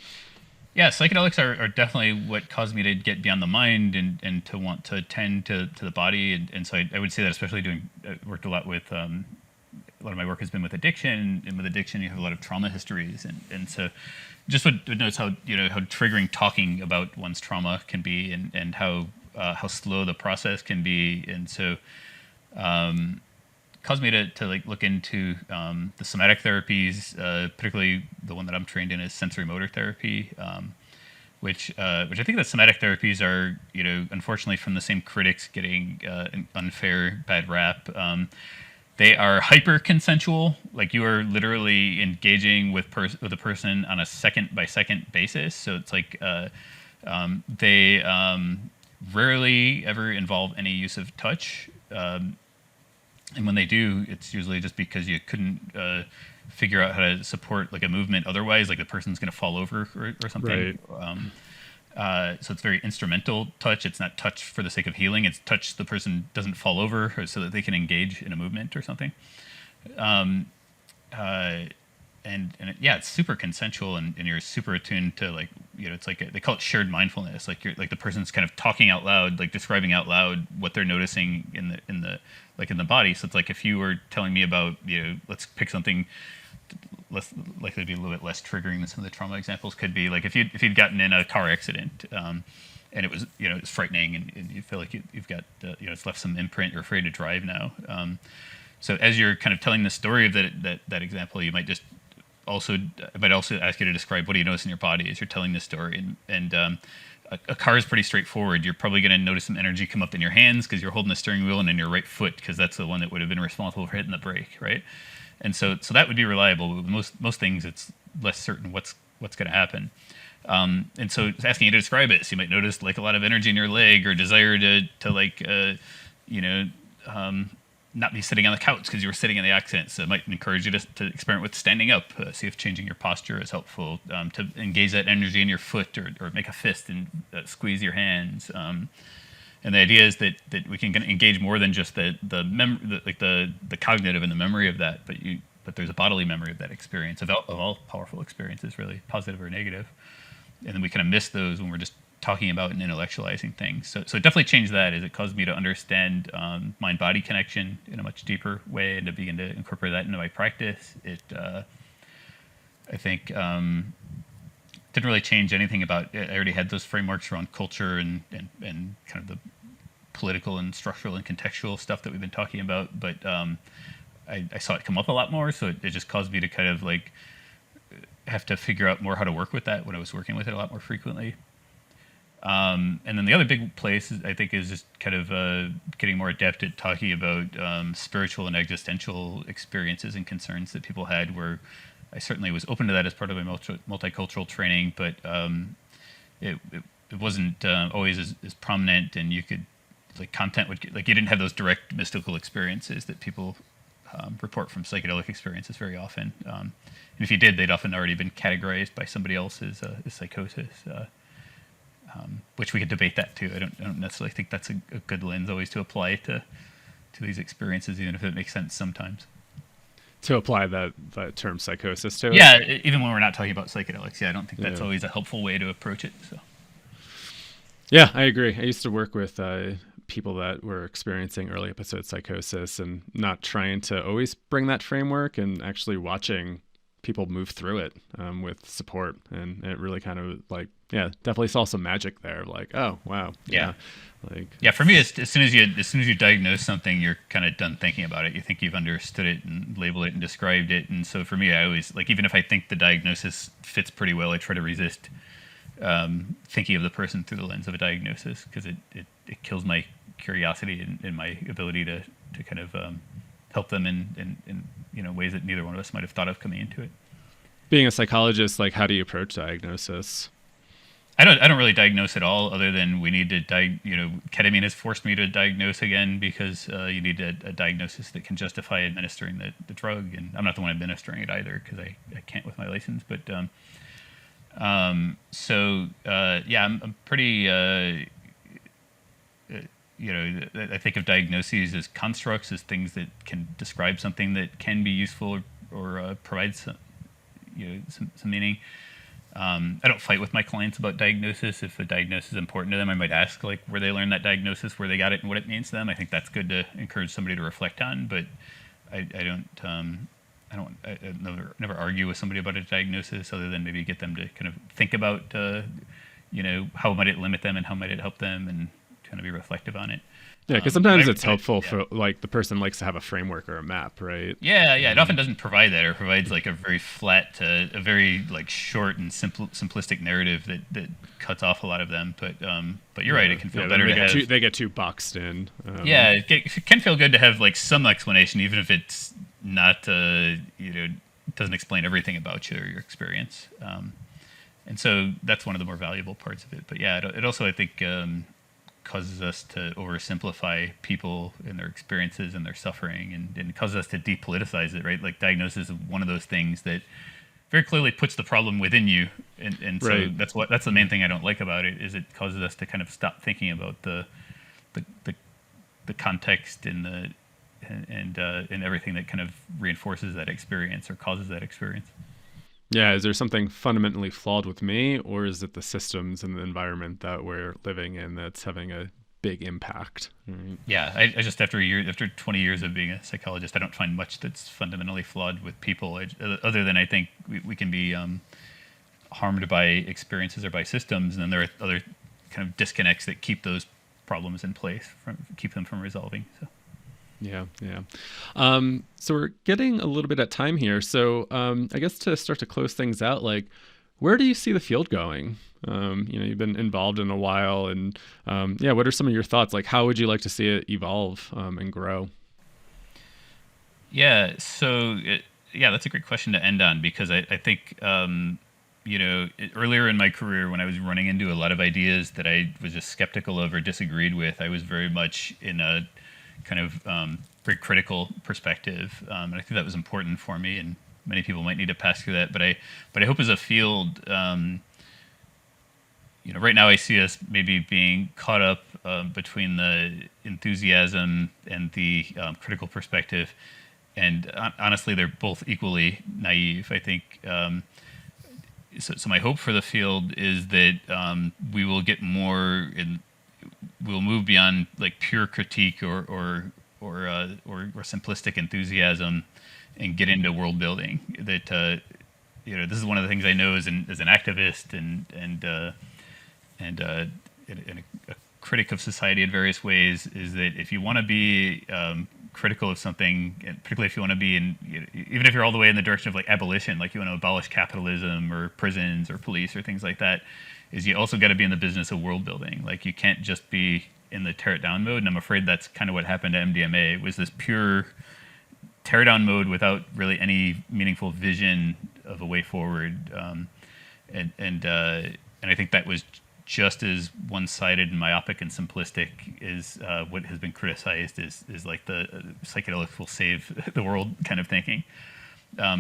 Yeah, psychedelics are definitely what caused me to get beyond the mind and to want to tend to the body. And so I would say that, especially worked a lot with, a lot of my work has been with addiction. And with addiction, you have a lot of trauma histories. And so just would notice how triggering talking about one's trauma can be, and how slow the process can be. And so caused me to look into the somatic therapies, particularly the one that I'm trained in is sensory motor therapy, which I think the somatic therapies are, unfortunately from the same critics getting an unfair bad rap. They are hyper consensual, you are literally engaging with a person on a second by second basis. So it's they rarely ever involve any use of touch. And when they do, it's usually just because you couldn't figure out how to support a movement otherwise, the person's going to fall over or something. Right. So it's very instrumental touch. It's not touch for the sake of healing. It's touch the person doesn't fall over, or so that they can engage in a movement or something. It's super consensual, and you're super attuned to it's they call it shared mindfulness. You're the person's kind of talking out loud, describing out loud what they're noticing in the body. So it's if you were telling me about, let's pick something less likely to be a little bit less triggering than some of the trauma examples could be. If you'd gotten in a car accident, and it was it's frightening, and you feel like you've got it's left some imprint. You're afraid to drive now. So as you're kind of telling the story of that example, you might also ask you to describe what do you notice in your body as you're telling this story. And a car is pretty straightforward. You're probably going to notice some energy come up in your hands because you're holding the steering wheel, and in your right foot because that's the one that would have been responsible for hitting the brake, right? And so that would be reliable. But most things, it's less certain what's going to happen. And so it's asking you to describe it. So you might notice a lot of energy in your leg, or desire to not be sitting on the couch because you were sitting in the accident. So it might encourage you to experiment with standing up, see if changing your posture is helpful, to engage that energy in your foot, or make a fist and squeeze your hands. And the idea is that we can engage more than just the cognitive and the memory of that, but there's a bodily memory of that experience, of all powerful experiences, really, positive or negative. And then we kind of miss those when we're just talking about and intellectualizing things. So it definitely changed that, as it caused me to understand mind-body connection in a much deeper way, and to begin to incorporate that into my practice. I think didn't really change anything about it. I already had those frameworks around culture and kind of the political and structural and contextual stuff that we've been talking about, but I saw it come up a lot more, so it just caused me to kind of like have to figure out more how to work with that when I was working with it a lot more frequently. And then the other big place, I think, is just kind of getting more adept at talking about spiritual and existential experiences and concerns that people had, where I certainly was open to that as part of my multicultural training, but it wasn't always as prominent, and you could, like, content would, like, you didn't have those direct mystical experiences that people report from psychedelic experiences very often. And if you did, they'd often already been categorized by somebody else as psychosis. Which we could debate that too. I don't necessarily think that's a good lens always to apply to these experiences, even if it makes sense sometimes.
To apply that term psychosis to it?
Yeah, even when we're not talking about psychedelics, I don't think that's always a helpful way to approach it. So.
Yeah, I agree. I used to work with people that were experiencing early episode psychosis, and not trying to always bring that framework, and actually watching people move through it with support, and it really kind of like, definitely saw some magic there. Like, oh wow,
for me, as soon as you diagnose something, you're kind of done thinking about it. You think you've understood it and labeled it and described it, and so for me, I always, like, even if I think the diagnosis fits pretty well, I try to resist thinking of the person through the lens of a diagnosis, because it kills my curiosity and my ability to kind of help them in ways that neither one of us might have thought of coming into it.
Being a psychologist, like, how do you approach diagnosis?
I don't really diagnose at all, other than we need to ketamine has forced me to diagnose again, because you need a diagnosis that can justify administering the drug, and I'm not the one administering it either, because I can't with my license. But I'm pretty I think of diagnoses as constructs, as things that can describe something that can be useful or provide some meaning. I don't fight with my clients about diagnosis. If a diagnosis is important to them, I might ask, like, where they learned that diagnosis, where they got it, and what it means to them. I think that's good to encourage somebody to reflect on. But I never argue with somebody about a diagnosis, other than maybe get them to kind of think about how might it limit them and how might it help them, and kind of be reflective on it.
Yeah, because sometimes it's helpful for, like, the person likes to have a framework or a map, right?
Yeah. It often doesn't provide that, or provides like a very flat, a very like short and simplistic narrative that cuts off a lot of them. But you're right. It can feel better
they get too boxed in.
It can feel good to have like some explanation, even if it's not doesn't explain everything about you or your experience. And so that's one of the more valuable parts of it. But it also, I think, causes us to oversimplify people and their experiences and their suffering, and causes us to depoliticize it, right? Like, diagnosis is one of those things that very clearly puts the problem within you, and so
right.
that's the main thing I don't like about it, is it causes us to kind of stop thinking about the context and everything that kind of reinforces that experience or causes that experience.
Yeah, is there something fundamentally flawed with me, or is it the systems and the environment that we're living in that's having a big impact? Right?
Yeah, I just, after 20 years of being a psychologist, I don't find much that's fundamentally flawed with people, other than I think we can be harmed by experiences or by systems, and then there are other kind of disconnects that keep those problems in place, keep them from resolving. So.
Yeah. So we're getting a little bit at time here. So I guess to start to close things out, like, where do you see the field going? You've been involved in a while, and what are some of your thoughts? Like, how would you like to see it evolve and grow?
Yeah. So that's a great question to end on, because I think earlier in my career, when I was running into a lot of ideas that I was just skeptical of or disagreed with, I was very much in a kind of very critical perspective, and I think that was important for me, and many people might need to pass through that. But I hope, as a field, right now I see us maybe being caught up between the enthusiasm and the critical perspective, and honestly, they're both equally naive. I think. So my hope for the field is that we will get more in. We'll move beyond like pure critique or simplistic enthusiasm, and get into world building. That this is one of the things I know as an activist and a critic of society in various ways, is that if you want to be critical of something, and particularly if you want to be even if you're all the way in the direction of like abolition, like you want to abolish capitalism or prisons or police or things like that, is you also got to be in the business of world building. Like you can't just be in the tear it down mode. And I'm afraid that's kind of what happened to MDMA. It was this pure tear down mode without really any meaningful vision of a way forward. And I think that was just as one-sided and myopic and simplistic is what has been criticized is like the psychedelics will save the world kind of thinking.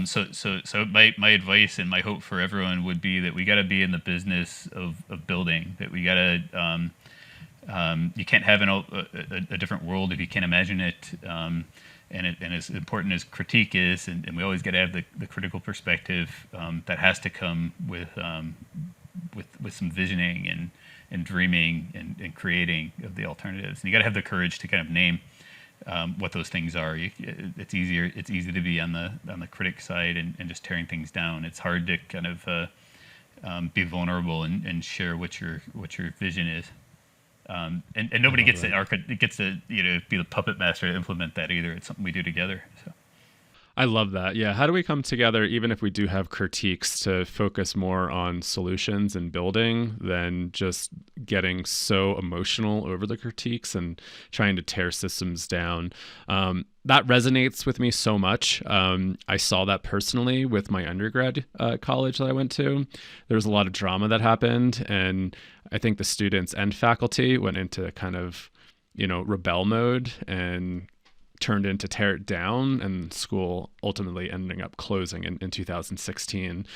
So my advice and my hope for everyone would be that we got to be in the business of building. That we got to you can't have a different world if you can't imagine it. And as important as critique is, and we always got to have the critical perspective, that has to come with some visioning and dreaming and creating of the alternatives. And you got to have the courage to kind of name what those things are. It's easy to be on the critic side and just tearing things down. It's hard to kind of be vulnerable and share what your vision is. And nobody gets to be the puppet master to implement that either. It's something we do together. So.
I love that. Yeah. How do we come together, even if we do have critiques, to focus more on solutions and building than just getting so emotional over the critiques and trying to tear systems down? That resonates with me so much. I saw that personally with my undergrad college that I went to. There was a lot of drama that happened, and I think the students and faculty went into kind of, rebel mode and turned into tear it down, and school ultimately ending up closing in 2016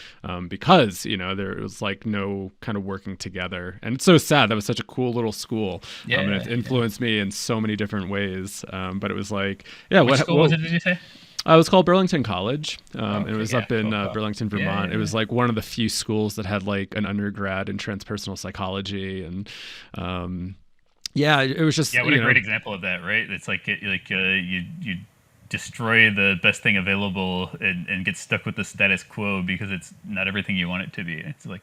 because there was like no kind of working together. And it's so sad. That was such a cool little school. And it influenced me in so many different ways. But it was like,
Which school was it, did you say?
It was called Burlington College. It was up in Burlington, Vermont. It was like one of the few schools that had like an undergrad in transpersonal psychology, and it was just
what a great example of that, right? It's like you destroy the best thing available and get stuck with the status quo because it's not everything you want it to be. It's like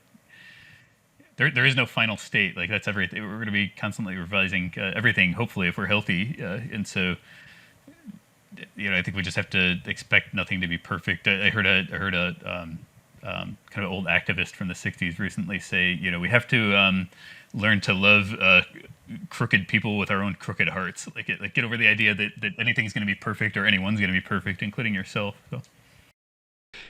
there is no final state. Like that's everything. We're going to be constantly revising everything. Hopefully, if we're healthy, and so. I think we just have to expect nothing to be perfect. I heard a kind of old activist from the '60s recently say, we have to learn to love crooked people with our own crooked hearts. Like get over the idea that anything's going to be perfect or anyone's going to be perfect, including yourself. So.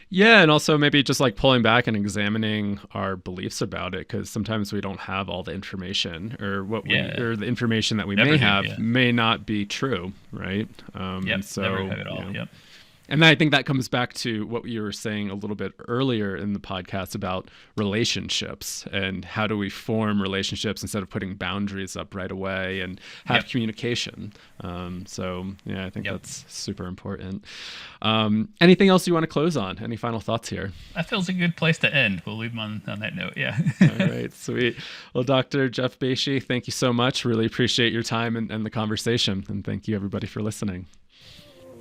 Yeah, and also maybe just like pulling back and examining our beliefs about it, because sometimes we don't have all the information, or or the information that we may have may not be true, right?
And so, never have it all. Yep.
And I think that comes back to what you were saying a little bit earlier in the podcast about relationships and how do we form relationships instead of putting boundaries up right away and have communication. I think that's super important. Anything else you want to close on? Any final thoughts here?
That feels a good place to end. We'll leave them on that note. Yeah.
All right. Sweet. Well, Dr. Geoff Bathje, thank you so much. Really appreciate your time and the conversation. And thank you everybody for listening.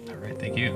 All right. Thank you.